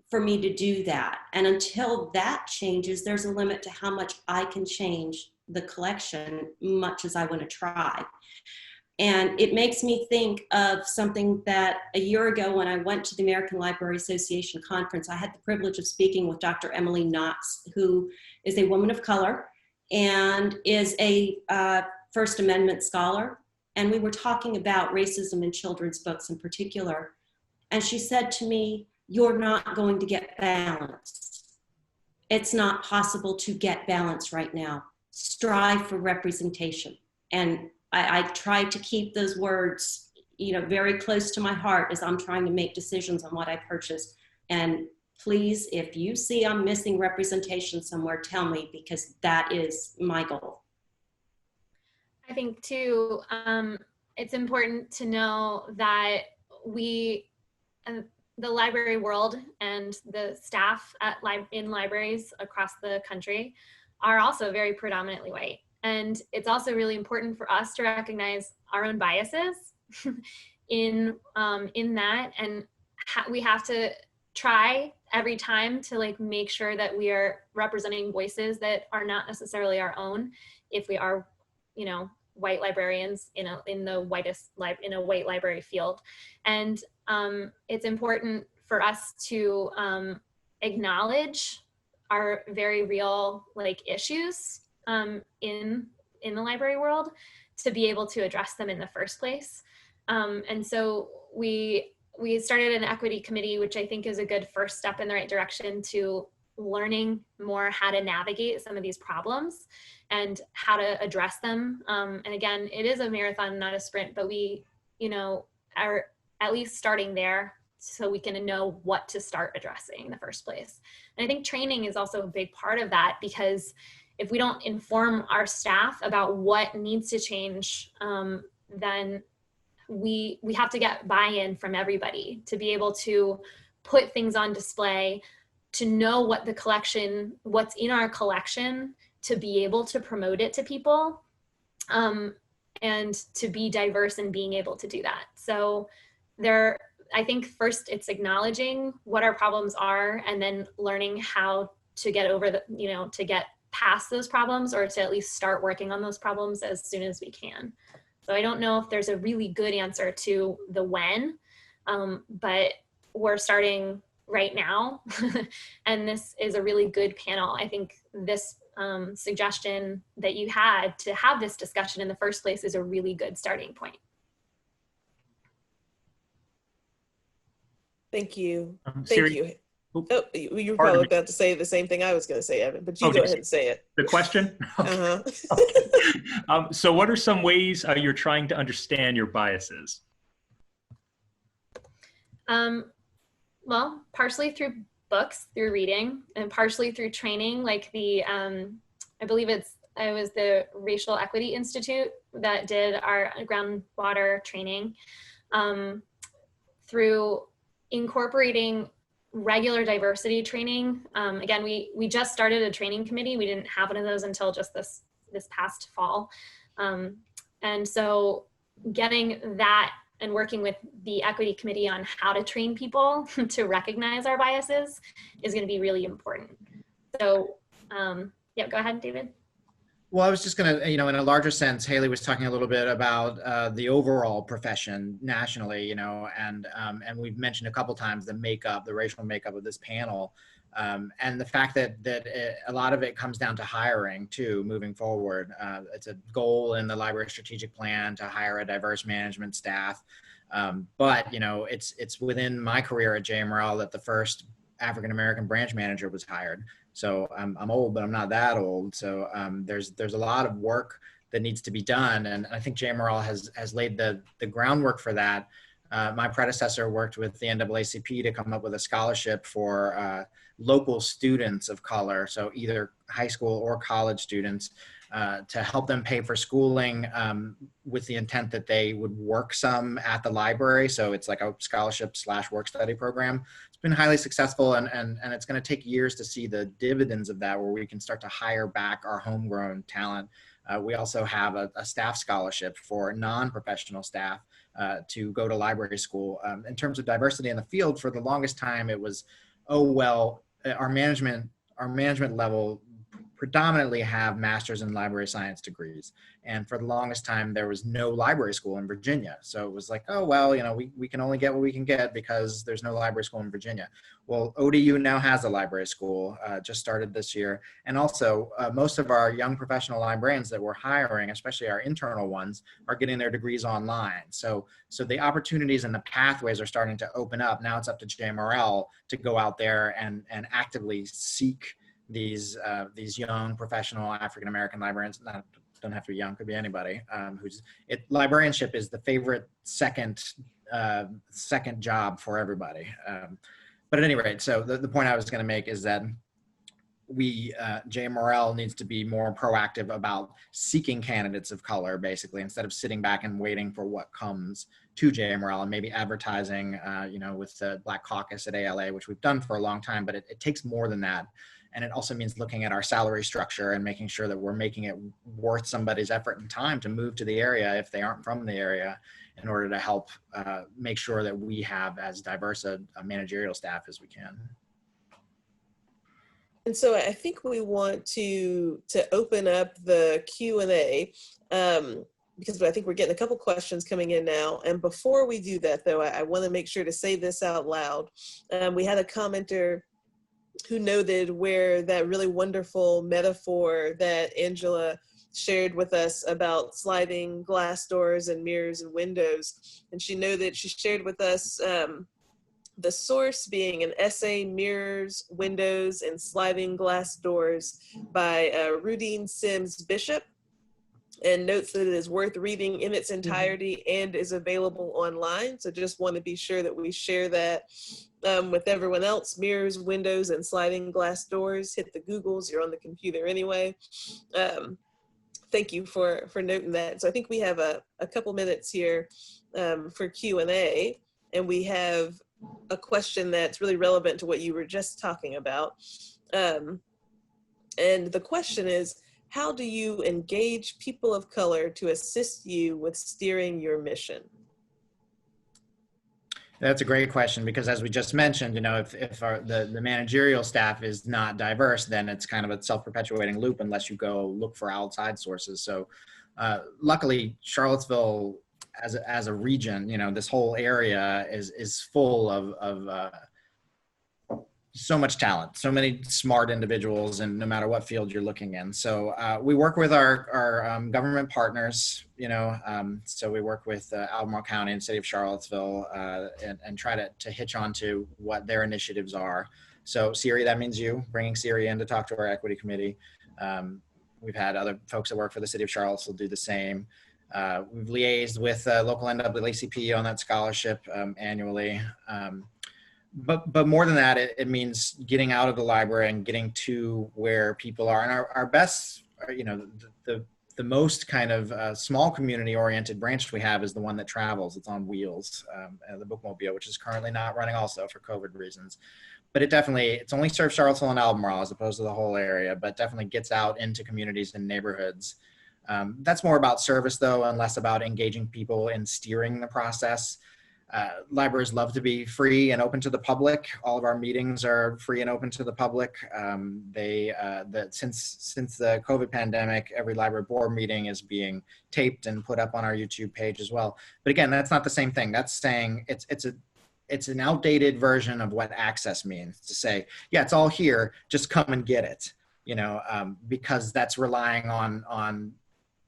for me to do that. And until that changes, there's a limit to how much I can change the collection, much as I want to try. And it makes me think of something that a year ago when I went to the American Library Association conference, I had the privilege of speaking with Dr. Emily Knox, who is a woman of color and is a First Amendment scholar. And we were talking about racism in children's books in particular. And she said to me, "You're not going to get balance. It's not possible to get balance right now. Strive for representation." And I try to keep those words, you know, very close to my heart as I'm trying to make decisions on what I purchase. And please, if you see I'm missing representation somewhere, tell me, because that is my goal. I think too, it's important to know that we, the library world and the staff in libraries across the country are also very predominantly white. And it's also really important for us to recognize our own biases in that, and we have to try every time to like make sure that we are representing voices that are not necessarily our own, if we are, you know, white librarians in a white library field. And it's important for us to acknowledge our very real like issues in the library world to be able to address them in the first place. And so we started an equity committee, which I think is a good first step in the right direction to learning more how to navigate some of these problems and how to address them. And again, it is a marathon, not a sprint, but we, you know, are at least starting there so we can know what to start addressing in the first place. And I think training is also a big part of that, because if we don't inform our staff about what needs to change, then we have to get buy-in from everybody to be able to put things on display, to know what the collection, what's in our collection, to be able to promote it to people, and to be diverse in being able to do that. So I think first it's acknowledging what our problems are, and then learning how to get over the, you know, to get past those problems, or to at least start working on those problems as soon as we can. So I don't know if there's a really good answer to the when, but we're starting right now. And this is a really good panel. I think this suggestion that you had to have this discussion in the first place is a really good starting point. Thank you. Thank Siri, you. Oh, you were probably about to say the same thing I was going to say, Evan, but you go ahead and say it. The question? Uh-huh. Okay. So what are some ways you're trying to understand your biases? Well, partially through books, through reading, and partially through training, like the, I believe it was the Racial Equity Institute that did our groundwater training, through incorporating regular diversity training. Again, we just started a training committee. We didn't have one of those until just this past fall. And so getting that and working with the equity committee on how to train people to recognize our biases is going to be really important. So yeah, go ahead, David. Well, I was just going to, you know, in a larger sense, Hayley was talking a little bit about the overall profession nationally, you know, and we've mentioned a couple times the racial makeup of this panel, and the fact that a lot of it comes down to hiring too, moving forward. It's a goal in the library strategic plan to hire a diverse management staff, but you know, it's within my career at JMRL that the first African-American branch manager was hired. So I'm old, but I'm not that old. So there's a lot of work that needs to be done. And I think JMRL has laid the groundwork for that. My predecessor worked with the NAACP to come up with a scholarship for local students of color. So either high school or college students, to help them pay for schooling, with the intent that they would work some at the library. So it's like a scholarship / work study program. It's been highly successful, and it's going to take years to see the dividends of that, where we can start to hire back our homegrown talent. We also have a staff scholarship for non-professional staff to go to library school. In terms of diversity in the field, for the longest time, it was, oh, well, our management level predominantly have master's in library science degrees. And for the longest time, there was no library school in Virginia. So it was like, oh, well, you know, we can only get what we can get because there's no library school in Virginia. Well, ODU now has a library school, just started this year. And also most of our young professional librarians that we're hiring, especially our internal ones, are getting their degrees online. So the opportunities and the pathways are starting to open up. Now it's up to JMRL to go out there and actively seek these young professional African-American librarians. Don't have to be young, could be anybody, librarianship is the favorite second job for everybody. But at any rate, so the point I was going to make is that JMRL needs to be more proactive about seeking candidates of color, basically, instead of sitting back and waiting for what comes to JMRL, and maybe advertising, you know, with the Black Caucus at ALA, which we've done for a long time, but it takes more than that. And it also means looking at our salary structure and making sure that we're making it worth somebody's effort and time to move to the area if they aren't from the area. in order to help make sure that we have as diverse a managerial staff as we can. And so I think we want to open up the Q&A because I think we're getting a couple questions coming in now. And before we do that, though, I want to make sure to say this out loud. We had a commenter who noted where that really wonderful metaphor that Angela shared with us about sliding glass doors and mirrors and windows. And she shared with us the source being an essay, Mirrors, Windows, and Sliding Glass Doors by Rudine Sims Bishop, and notes that it is worth reading in its entirety and is available online. So just want to be sure that we share that with everyone else. Mirrors, Windows, and Sliding Glass Doors. Hit the Googles, you're on the computer anyway. Thank you for noting that. So I think we have a couple minutes here for Q&A, and we have a question that's really relevant to what you were just talking about. And the question is, how do you engage people of color to assist you with steering your mission? That's a great question, because as we just mentioned, you know, if the managerial staff is not diverse, then it's kind of a self-perpetuating loop unless you go look for outside sources. So luckily, Charlottesville as a region, you know, this whole area is full of so much talent, so many smart individuals, and no matter what field you're looking in. So we work with our government partners, you know, so we work with Albemarle County and City of Charlottesville and try to hitch on to what their initiatives are. So Siri, that means you, bringing Siri in to talk to our equity committee. We've had other folks that work for the City of Charlottesville do the same. We've liaised with local NAACP on that scholarship annually. But more than that, it means getting out of the library and getting to where people are. And our best, you know, the most kind of small community oriented branch we have is the one that travels. It's on wheels, the Bookmobile, which is currently not running also for COVID reasons. But it's only serves Charlottesville and Albemarle as opposed to the whole area, but definitely gets out into communities and neighborhoods. That's more about service though, and less about engaging people in steering the process. Libraries love to be free and open to the public. All of our meetings are free and open to the public. Since the COVID pandemic, every library board meeting is being taped and put up on our YouTube page as well. But again, that's not the same thing. That's saying it's an outdated version of what access means, to say, yeah, it's all here, just come and get it, you know, because that's relying on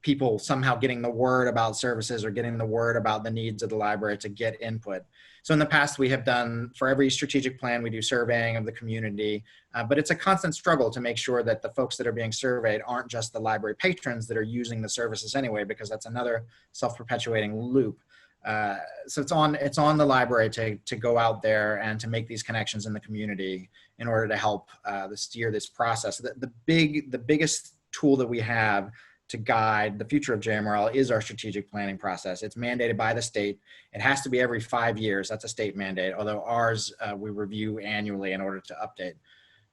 people somehow getting the word about services or getting the word about the needs of the library to get input. So in the past, we have done, for every strategic plan, we do surveying of the community, but it's a constant struggle to make sure that the folks that are being surveyed aren't just the library patrons that are using the services anyway, because that's another self-perpetuating loop. So it's on the library to go out there and to make these connections in the community in order to help steer this process. The biggest tool that we have to guide the future of JMRL is our strategic planning process. It's mandated by the state. It has to be every 5 years. That's a state mandate, although ours we review annually in order to update.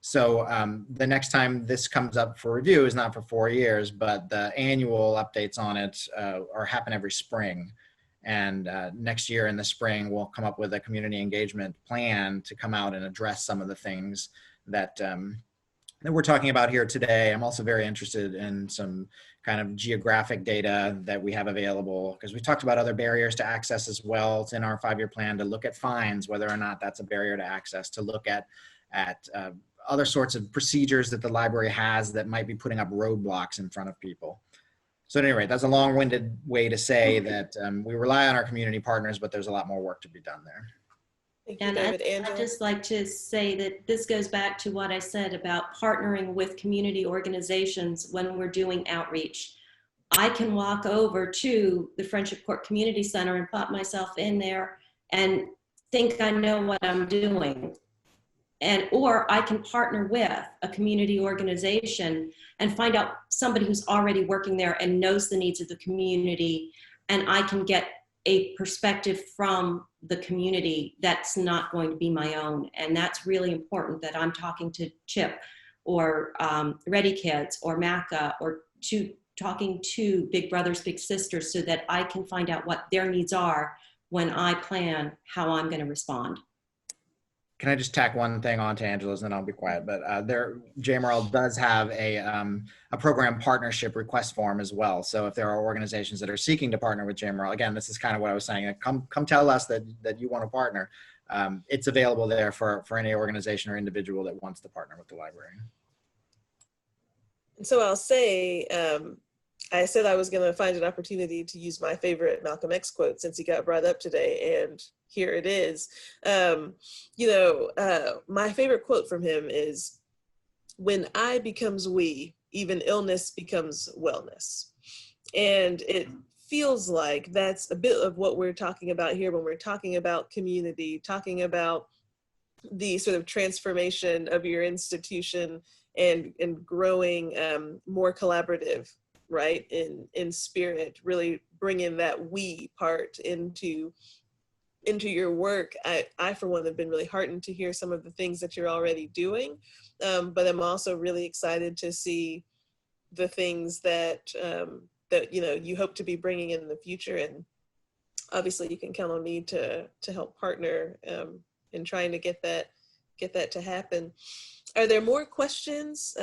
So the next time this comes up for review is not for 4 years, but the annual updates on it happen every spring. And next year in the spring, we'll come up with a community engagement plan to come out and address some of the things that we're talking about here today. I'm also very interested in some kind of geographic data that we have available, because we talked about other barriers to access as well. It's in our 5-year plan to look at fines, whether or not that's a barrier to access, to look at other sorts of procedures that the library has that might be putting up roadblocks in front of people. So at any rate, that's a long-winded way to say that we rely on our community partners, but there's a lot more work to be done there. Thank you, And David. I'd just like to say that this goes back to what I said about partnering with community organizations when we're doing outreach. I can walk over to the Friendship Court Community Center and pop myself in there and think I know what I'm doing. Or I can partner with a community organization and find out somebody who's already working there and knows the needs of the community, and I can get a perspective from the community that's not going to be my own. And that's really important, that I'm talking to CHIP or Ready Kids or MACA or to talking to big brothers, big sisters, so that I can find out what their needs are when I plan how I'm going to respond. Can I just tack one thing on to Angela's, and then I'll be quiet? But JMRL does have a program partnership request form as well. So if there are organizations that are seeking to partner with JMRL, again, this is kind of what I was saying. Come tell us that you want to partner. It's available there for any organization or individual that wants to partner with the library. And so I'll say, I said I was going to find an opportunity to use my favorite Malcolm X quote since he got brought up today, and here it is. My favorite quote from him is, "When I becomes we, even illness becomes wellness." And it feels like that's a bit of what we're talking about here when we're talking about community, talking about the sort of transformation of your institution and growing more collaborative, right, in spirit, really bringing that we part into your work. I for one have been really heartened to hear some of the things that you're already doing, but I'm also really excited to see the things that you hope to be bringing in the future. And obviously you can count on me to help partner in trying to get that to happen. Are there more questions?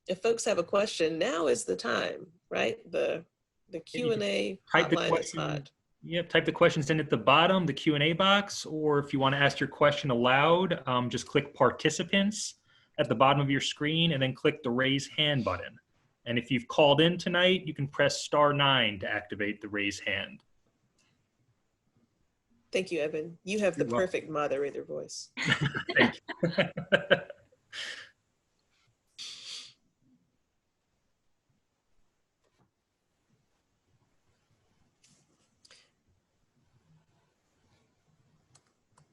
If folks have a question, now is the time, right? The Q&A hotline is hot. Yep, type the questions in at the bottom, the Q&A box, or if you want to ask your question aloud, just click participants at the bottom of your screen and then click the raise hand button. And if you've called in tonight, you can press *9 to activate the raise hand. Thank you, Evan. You have the perfect moderator voice. Thank you.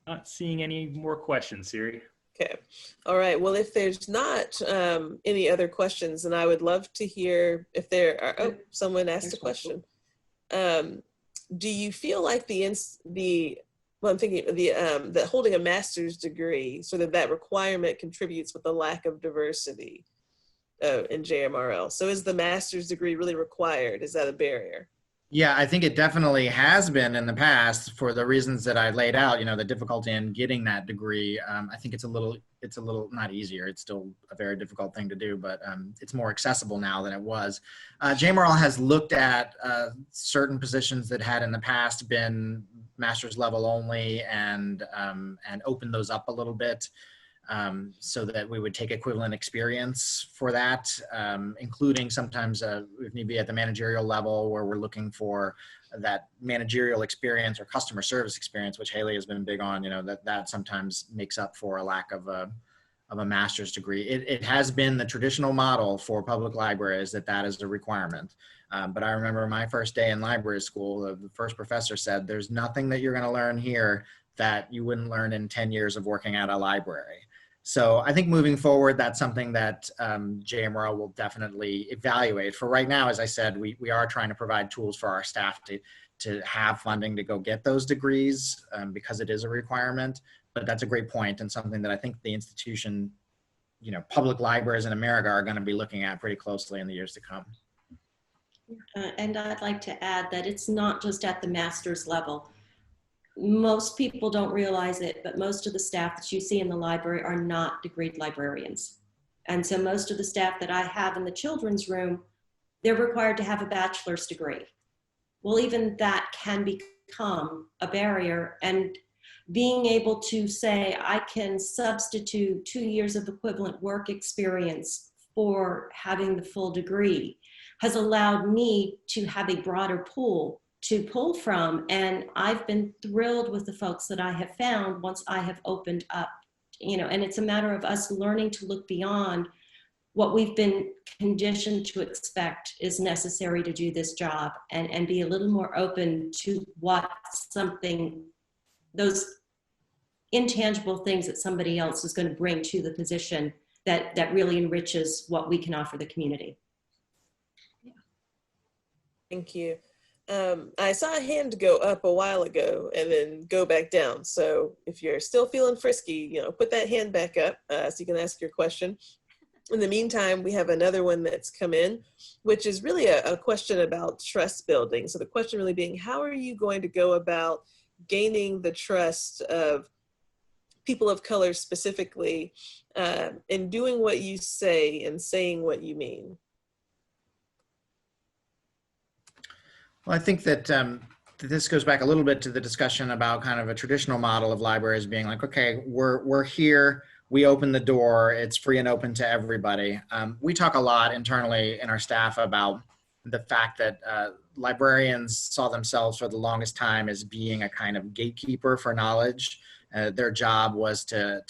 Not seeing any more questions, Siri. Okay. All right. Well, if there's not any other questions, then I would love to hear if there are. Oh, someone asked a question. Do you feel like that holding a master's degree, sort of that requirement contributes with the lack of diversity in JMRL? So is the master's degree really required? Is that a barrier? Yeah, I think it definitely has been in the past for the reasons that I laid out, the difficulty in getting that degree. I think it's a little not easier. It's still a very difficult thing to do, but it's more accessible now than it was. JMRL has looked at certain positions that had in the past been master's level only and opened those up a little bit. So that we would take equivalent experience for that, including sometimes if need be at the managerial level where we're looking for that managerial experience or customer service experience, which Hayley has been big on, that sometimes makes up for a lack of a master's degree. It has been the traditional model for public libraries that is a requirement. But I remember my first day in library school, the first professor said, "There's nothing that you're going to learn here that you wouldn't learn in 10 years of working at a library." So I think moving forward, that's something that JMRL will definitely evaluate. For right now, as I said, we are trying to provide tools for our staff to have funding to go get those degrees because it is a requirement. But that's a great point and something that I think the institution, public libraries in America are going to be looking at pretty closely in the years to come. And I'd like to add that it's not just at the master's level. Most people don't realize it, but most of the staff that you see in the library are not degreed librarians. And so most of the staff that I have in the children's room, they're required to have a bachelor's degree. Well, even that can become a barrier. And being able to say, I can substitute 2 years of equivalent work experience for having the full degree has allowed me to have a broader pool to pull from. And I've been thrilled with the folks that I have found once I have opened up, and it's a matter of us learning to look beyond what we've been conditioned to expect is necessary to do this job and be a little more open to those intangible things that somebody else is going to bring to the position that really enriches what we can offer the community. Yeah. Thank you. I saw a hand go up a while ago and then go back down. So if you're still feeling frisky, put that hand back up so you can ask your question. In the meantime, we have another one that's come in, which is really a question about trust building. So the question really being, how are you going to go about gaining the trust of people of color specifically in doing what you say and saying what you mean? Well, I think that this goes back a little bit to the discussion about kind of a traditional model of libraries being like, okay, we're here, we open the door, it's free and open to everybody. We talk a lot internally in our staff about the fact that librarians saw themselves for the longest time as being a kind of gatekeeper for knowledge. Their job was to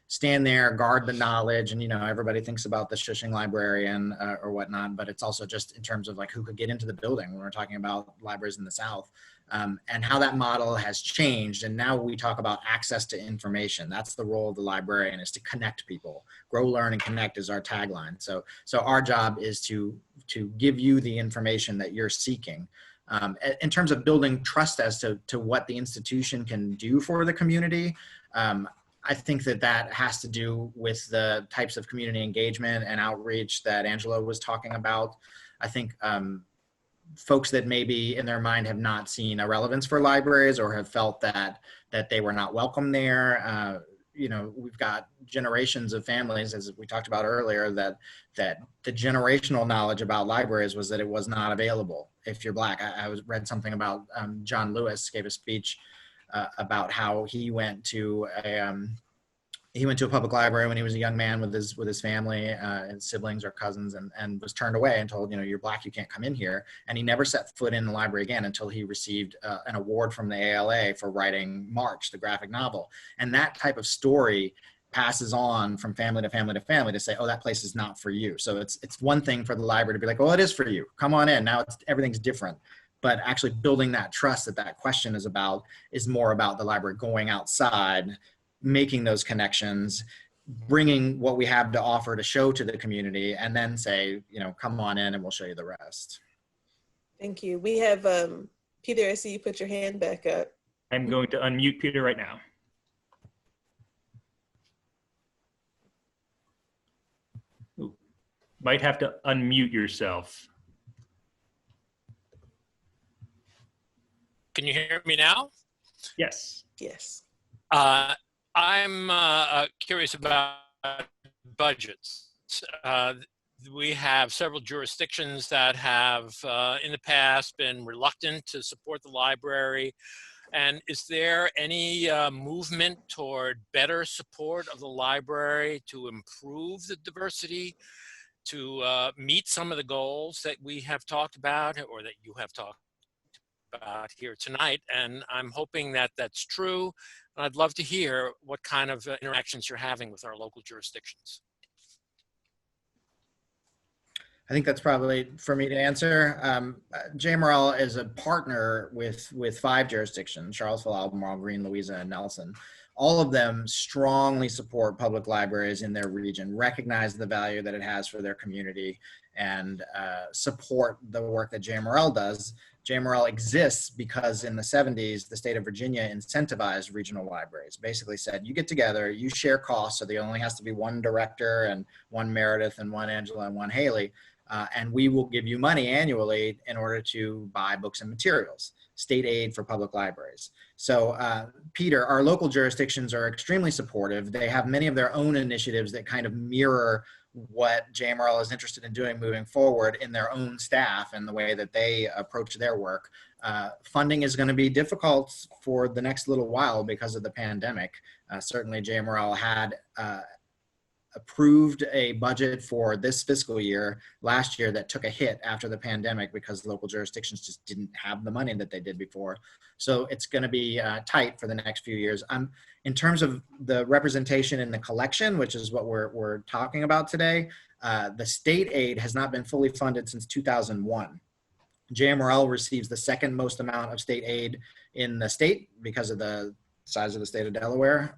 stand there, guard the knowledge, and everybody thinks about the shushing librarian or whatnot, but it's also just in terms of like who could get into the building when we're talking about libraries in the South, and how that model has changed. And now we talk about access to information. That's the role of the librarian, is to connect people. Grow, learn, and connect is our tagline. So our job is to give you the information that you're seeking. In terms of building trust as to what the institution can do for the community, I think that has to do with the types of community engagement and outreach that Angela was talking about. I think folks that maybe in their mind have not seen a relevance for libraries or have felt that they were not welcome there. We've got generations of families, as we talked about earlier, that the generational knowledge about libraries was that it was not available if you're Black. I read something about John Lewis gave a speech about how he went to a public library when he was a young man with his family and siblings or cousins, and was turned away and told, you're Black, you can't come in here. And he never set foot in the library again until he received an award from the ALA for writing March, the graphic novel. And that type of story passes on from family to family to family to say, oh, that place is not for you. So it's one thing for the library to be like, well, it is for you. Come on in. Now everything's different. But actually building that trust that question is more about the library going outside, making those connections, bringing what we have to offer to show to the community, and then say, come on in and we'll show you the rest. Thank you. We have, Peter, I see you put your hand back up. I'm going to unmute Peter right now. Ooh. Might have to unmute yourself. Can you hear me now? Yes. Yes. I'm curious about budgets. We have several jurisdictions that have in the past been reluctant to support the library. And is there any movement toward better support of the library to improve the diversity, to meet some of the goals that we have talked about or that you have talked about here tonight? And I'm hoping that that's true. And I'd love to hear what kind of interactions you're having with our local jurisdictions. I think that's probably for me to answer. JMRL is a partner with 5 jurisdictions: Charlottesville, Albemarle, Greene, Louisa, and Nelson. All of them strongly support public libraries in their region, recognize the value that it has for their community, and support the work that JMRL does. JMRL exists because in the 70s, the state of Virginia incentivized regional libraries, basically said, you get together, you share costs, so there only has to be one director and one Meredith and one Angela and one Hayley, and we will give you money annually in order to buy books and materials, state aid for public libraries. So Peter, our local jurisdictions are extremely supportive. They have many of their own initiatives that kind of mirror what JMRL is interested in doing moving forward in their own staff and the way that they approach their work. Funding is going to be difficult for the next little while because of the pandemic. Certainly JMRL had approved a budget for this fiscal year last year that took a hit after the pandemic because local jurisdictions just didn't have the money that they did before. So it's going to be tight for the next few years. In terms of the representation in the collection, which is what we're talking about today, the state aid has not been fully funded since 2001. JMRL receives the second most amount of state aid in the state because of the size of the state of Delaware.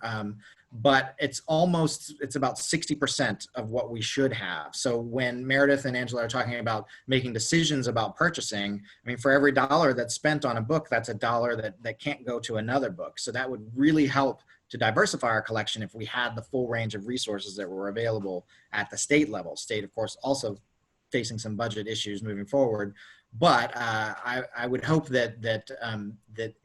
but it's about 60% of what we should have. So when Meredith and Angela are talking about making decisions about purchasing, I mean, for every dollar that's spent on a book, that's a dollar that can't go to another book. So that would really help to diversify our collection if we had the full range of resources that were available at the state level. State, of course, also facing some budget issues moving forward. But I would hope that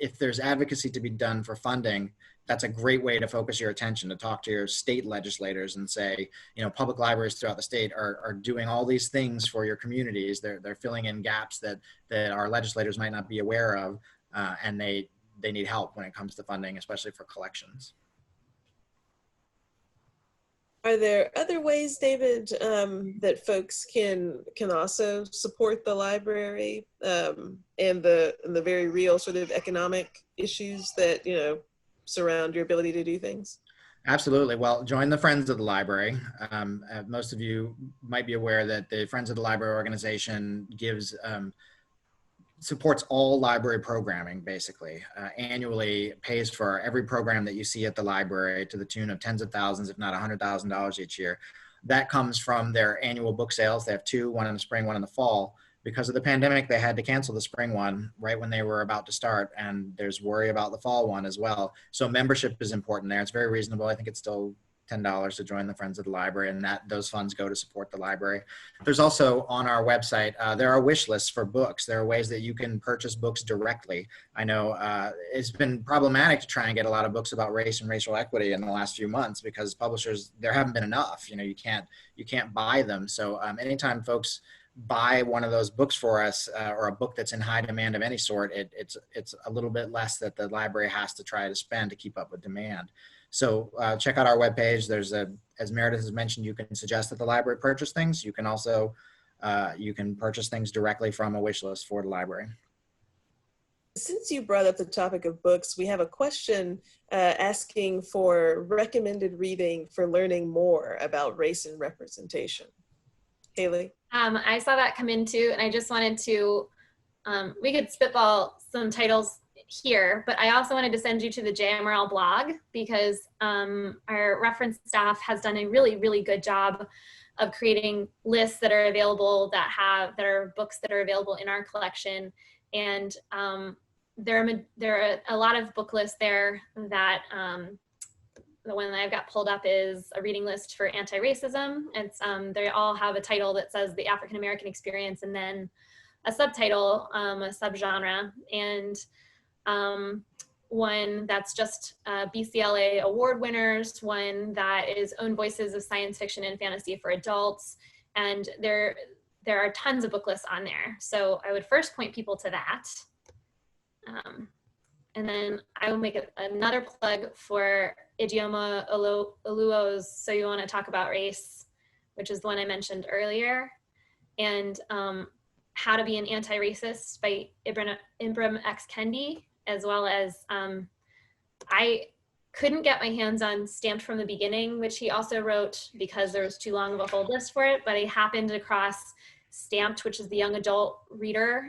if there's advocacy to be done for funding, that's a great way to focus your attention, to talk to your state legislators and say, you know, public libraries throughout the state are doing all these things for your communities. They're filling in gaps that our legislators might not be aware of, and they need help when it comes to funding, especially for collections. Are there other ways, David, that folks can also support the library and the very real sort of economic issues that, you know, surround your ability to do things? Absolutely. Well, join the Friends of the Library. Most of you might be aware that the Friends of the Library organization supports all library programming, basically. Annually pays for every program that you see at the library to the tune of tens of thousands, if not $100,000 each year. That comes from their annual book sales. They have two, one in the spring, one in the fall. Because of the pandemic, they had to cancel the spring one right when they were about to start, and there's worry about the fall one as well. So membership is important there. It's very reasonable. I think it's still $10 to join the Friends of the Library, and those funds go to support the library. There's also on our website, there are wish lists for books. There are ways that you can purchase books directly. I know it's been problematic to try and get a lot of books about race and racial equity in the last few months because publishers, there haven't been enough. You know, you can't buy them. So anytime folks buy one of those books for us or a book that's in high demand of any sort, it's a little bit less that the library has to try to spend to keep up with demand. So check out our webpage. There's as Meredith has mentioned, you can suggest that the library purchase things. You can also, you can purchase things directly from a wish list for the library. Since you brought up the topic of books, we have a question asking for recommended reading for learning more about race and representation. Hayley? I saw that come in too, and I just wanted to, we could spitball some titles here, but I also wanted to send you to the JMRL blog because our reference staff has done a really, really good job of creating lists that are available that are books that are available in our collection. And there are a lot of book lists there that the one that I've got pulled up is a reading list for anti-racism. It's they all have a title that says the African American experience and then a subtitle, a subgenre, and one that's just BCLA award winners, one that is own voices of science fiction and fantasy for adults, and there are tons of book lists on there. So I would first point people to that. And then I will make another plug for Idioma Oluo's So You Want to Talk About Race, which is the one I mentioned earlier, and How to Be an Anti-Racist by Ibram X. Kendi, as well as I couldn't get my hands on Stamped from the Beginning, which he also wrote because there was too long of a hold list for it, but I happened across Stamped, which is the young adult reader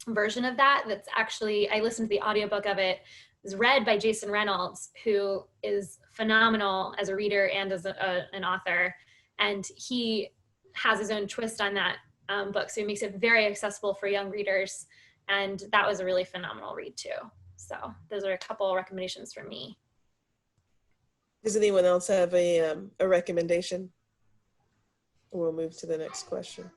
version of that. That's actually, I listened to the audiobook of it. It was read by Jason Reynolds, who is phenomenal as a reader and as an author. And he has his own twist on that book. So he makes it very accessible for young readers. And that was a really phenomenal read too. So those are a couple of recommendations from me. Does anyone else have a recommendation? We'll move to the next question.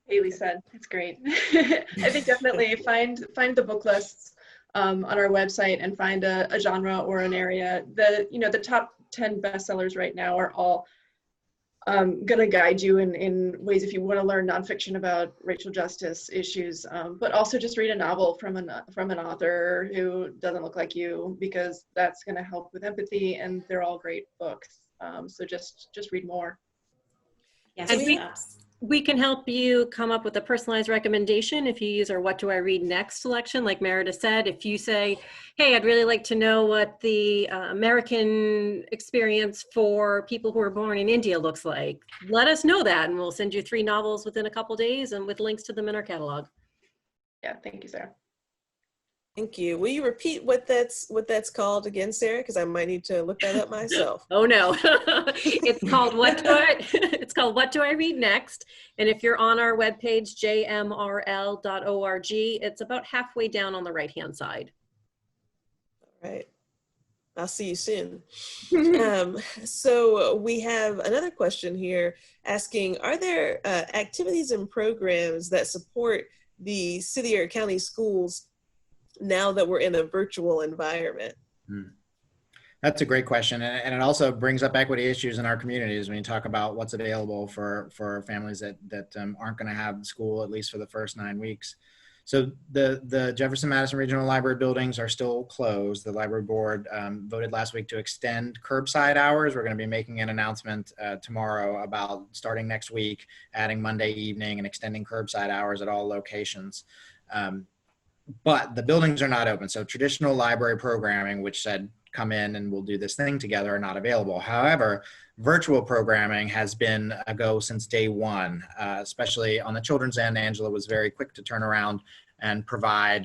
Hayley said, it's great. I think definitely find the book lists on our website and find a genre or an area. The top 10 bestsellers right now are all gonna guide you in ways if you want to learn nonfiction about racial justice issues, but also just read a novel from an author who doesn't look like you, because that's gonna help with empathy, and they're all great books. So just read more. Yes, And we can help you come up with a personalized recommendation if you use our What Do I Read Next selection. Like Meredith said, if you say, hey, I'd really like to know what the American experience for people who are born in India looks like, let us know that, and we'll send you 3 novels within a couple days and with links to them in our catalog. Yeah, thank you, Sarah. Thank you. Will you repeat what that's called again, Sarah? Because I might need to look that up myself. Oh no, it's called it's called What Do I Read Next? And if you're on our webpage, jmrl.org, it's about halfway down on the right-hand side. All right. I'll see you soon. So we have another question here asking, are there activities and programs that support the city or county schools now that we're in a virtual environment? That's a great question. And it also brings up equity issues in our communities when you talk about what's available for families that aren't going to have school, at least for the first 9 weeks. So the Jefferson-Madison Regional Library buildings are still closed. The library board voted last week to extend curbside hours. We're going to be making an announcement tomorrow about starting next week, adding Monday evening and extending curbside hours at all locations. But the buildings are not open. So traditional library programming, which said come in and we'll do this thing together, are not available. However, virtual programming has been a go since day one, especially on the children's end. Angela was very quick to turn around and provide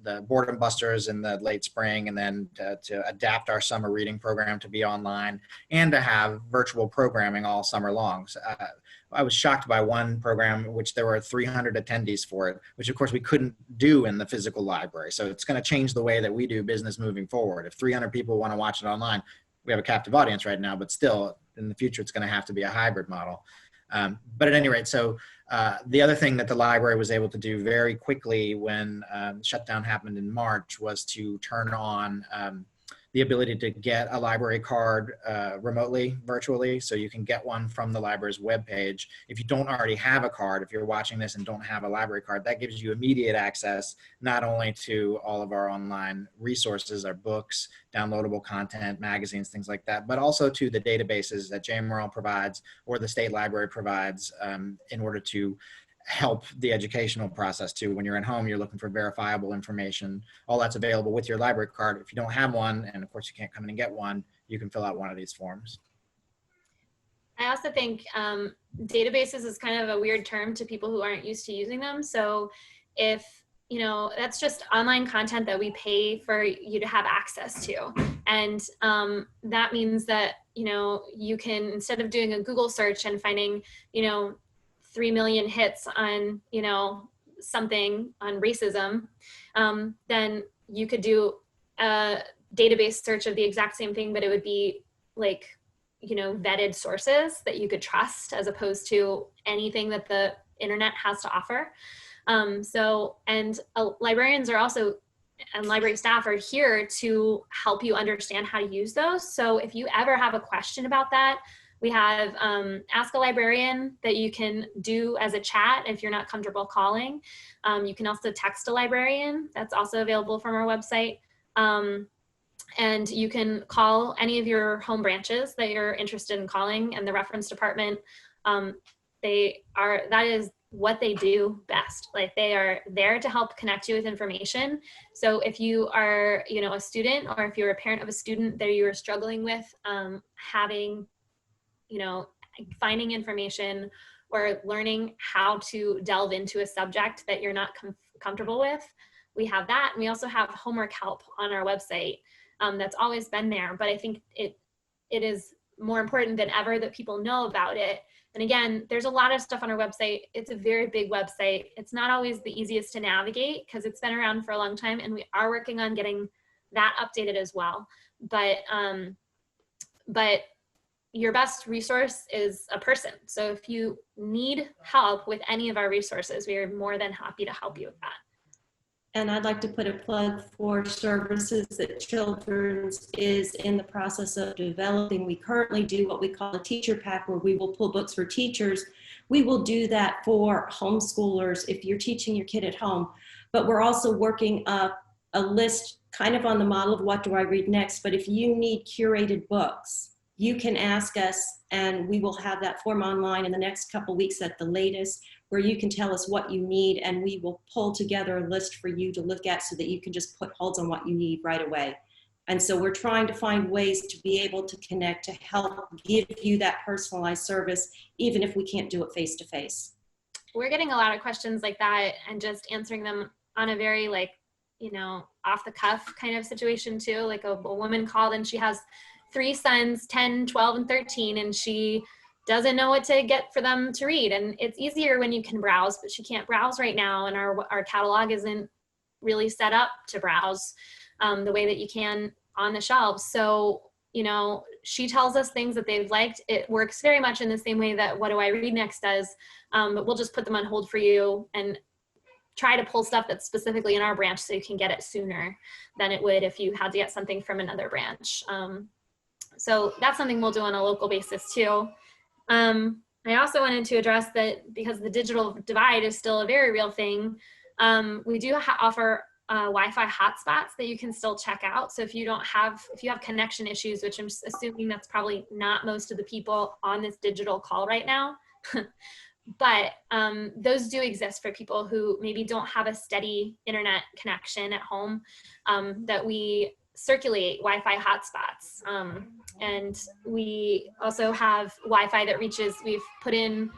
the boredom busters in the late spring, and then to adapt our summer reading program to be online and to have virtual programming all summer long. So, I was shocked by one program in which there were 300 attendees for it, which of course we couldn't do in the physical library. So it's going to change the way that we do business moving forward. If 300 people want to watch it online, we have a captive audience right now, but still in the future, it's going to have to be a hybrid model. But at any rate, so the other thing that the library was able to do very quickly when shutdown happened in March was to turn on the ability to get a library card remotely, virtually, so you can get one from the library's webpage. If you don't already have a card, if you're watching this and don't have a library card, that gives you immediate access not only to all of our online resources, our books, downloadable content, magazines, things like that, but also to the databases that JMRL provides or the state library provides in order to help the educational process too. When you're at home, you're looking for verifiable information. All that's available with your library card. If you don't have one, and of course you can't come in and get one, you can fill out one of these forms. I also think databases is kind of a weird term to people who aren't used to using them. So if, you know, that's just online content that we pay for you to have access to. And that means that, you know, you can, instead of doing a Google search and finding, you know, 3 million hits on, you know, something on racism, then you could do a database search of the exact same thing, but it would be like, you know, vetted sources that you could trust as opposed to anything that the internet has to offer. Librarians are also, and library staff are here to help you understand how to use those. So if you ever have a question about that, we have Ask a Librarian that you can do as a chat if you're not comfortable calling. You can also text a librarian. That's also available from our website. And you can call any of your home branches that you're interested in calling, and the reference department, that is what they do best. Like, they are there to help connect you with information. So if you are, you know, a student, or if you're a parent of a student that you are struggling with finding information or learning how to delve into a subject that you're not comfortable with, we have that. And we also have homework help on our website. That's always been there, but I think it is more important than ever that people know about it. And again, there's a lot of stuff on our website. It's a very big website. It's not always the easiest to navigate because it's been around for a long time, and we are working on getting that updated as well. But your best resource is a person. So if you need help with any of our resources, we are more than happy to help you with that. And I'd like to put a plug for services that Children's is in the process of developing. We currently do what we call a teacher pack, where we will pull books for teachers. We will do that for homeschoolers if you're teaching your kid at home. But we're also working up a list kind of on the model of What Do I Read Next? But if you need curated books, you can ask us, and we will have that form online in the next couple weeks at the latest, where you can tell us what you need, and we will pull together a list for you to look at so that you can just put holds on what you need right away. And so we're trying to find ways to be able to connect to help give you that personalized service, even if we can't do it face-to-face. We're getting a lot of questions like that, and just answering them on a very, like, you know, off the cuff kind of situation too. Like a woman called and she has 3 sons, 10, 12, and 13, and she doesn't know what to get for them to read. And it's easier when you can browse, but she can't browse right now. And our catalog isn't really set up to browse the way that you can on the shelves. So, you know, she tells us things that they've liked. It works very much in the same way that What Do I Read Next does, but we'll just put them on hold for you and try to pull stuff that's specifically in our branch so you can get it sooner than it would if you had to get something from another branch. So that's something we'll do on a local basis too. I also wanted to address that because the digital divide is still a very real thing. We do offer Wi-Fi hotspots that you can still check out. So if you have connection issues, which I'm assuming that's probably not most of the people on this digital call right now, but those do exist for people who maybe don't have a steady internet connection at home, that we circulate Wi-Fi hotspots. And we also have Wi-Fi that reaches, we've put in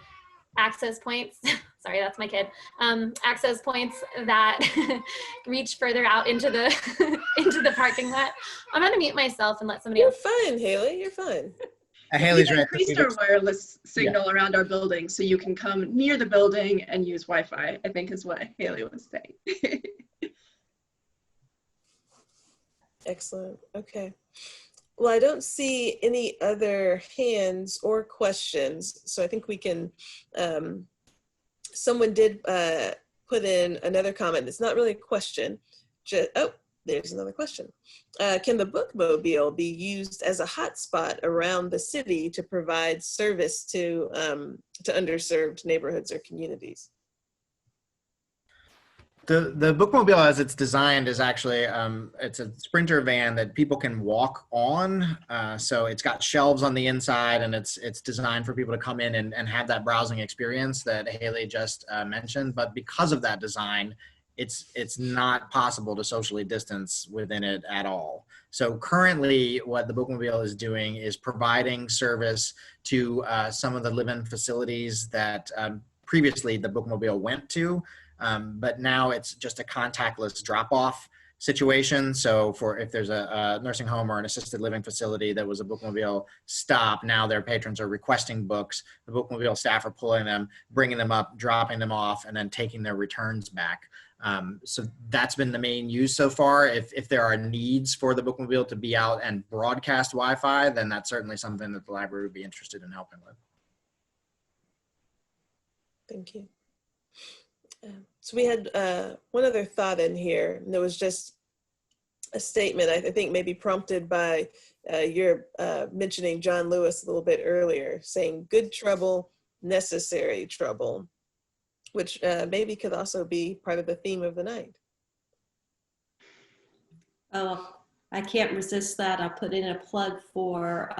access points, sorry, that's my kid, access points that reach further out into the into the parking lot. I'm gonna mute myself and let somebody else. You're fine, Hayley, you're fine. Haley's We've right. increased our wireless signal around our building so you can come near the building and use Wi-Fi, I think is what Hayley was saying. Excellent, okay. Well, I don't see any other hands or questions, so I think we can, someone did put in another comment. It's not really a question. Oh, there's another question. Can the Bookmobile be used as a hotspot around the city to provide service to underserved neighborhoods or communities? The Bookmobile, as it's designed, is actually it's a sprinter van that people can walk on. So it's got shelves on the inside, and it's designed for people to come in and have that browsing experience that Hayley just mentioned. But because of that design, it's not possible to socially distance within it at all. So currently, what the Bookmobile is doing is providing service to some of the live-in facilities that previously the Bookmobile went to. But now it's just a contactless drop-off situation. So if there's a nursing home or an assisted living facility that was a Bookmobile stop, now their patrons are requesting books. The Bookmobile staff are pulling them, bringing them up, dropping them off, and then taking their returns back. So that's been the main use so far. If there are needs for the Bookmobile to be out and broadcast Wi-Fi, then that's certainly something that the library would be interested in helping with. Thank you. So we had one other thought in here, and there was just a statement, I think maybe prompted by your mentioning John Lewis a little bit earlier, saying good trouble, necessary trouble, which maybe could also be part of the theme of the night. Oh, I can't resist that. I'll put in a plug for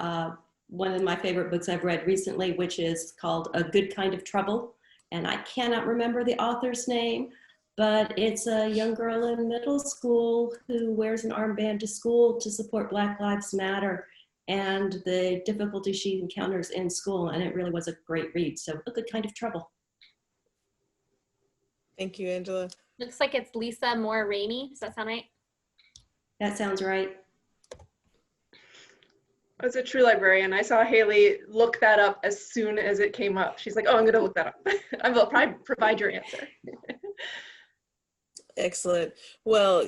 one of my favorite books I've read recently, which is called A Good Kind of Trouble. And I cannot remember the author's name, but it's a young girl in middle school who wears an armband to school to support Black Lives Matter and the difficulty she encounters in school. And it really was a great read. So A Good Kind of Trouble. Thank you, Angela. Looks like it's Lisa Moore Rainey. Does that sound right? That sounds right. As a true librarian, I saw Hayley look that up as soon as it came up. She's like, oh, I'm going to look that up. I will provide your answer. Excellent. Well,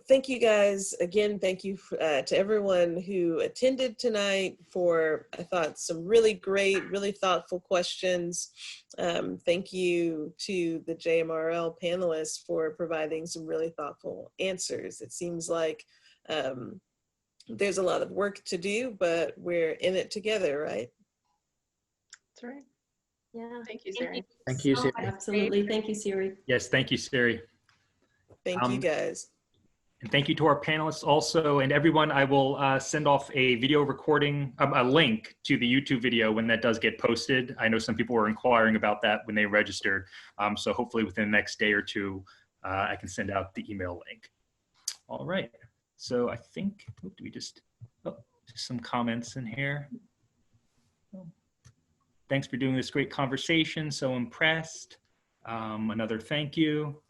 thank you guys again. Thank you to everyone who attended tonight for, I thought, some really great, really thoughtful questions. Thank you to the JMRL panelists for providing some really thoughtful answers. It seems like there's a lot of work to do, but we're in it together, right? That's right. Yeah. Thank you, Siri. Thank you, Siri. Absolutely. Thank you, Siri. Yes, thank you, Siri. Thank you, guys. And thank you to our panelists also, and everyone. I will send off a video recording, a link to the YouTube video when that does get posted. I know some people were inquiring about that when they registered. So hopefully within the next day or two, I can send out the email link. All right. So I think, just some comments in here. Thanks for doing this great conversation. So impressed. Another thank you.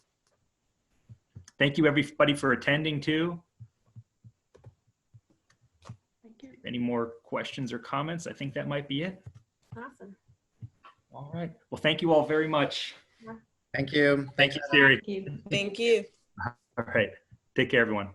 Thank you everybody for attending too. Thank you. Any more questions or comments? I think that might be it. Awesome. All right. Well, thank you all very much. Thank you. Thank you, Siri. Thank you. Thank you. All right. Take care, everyone.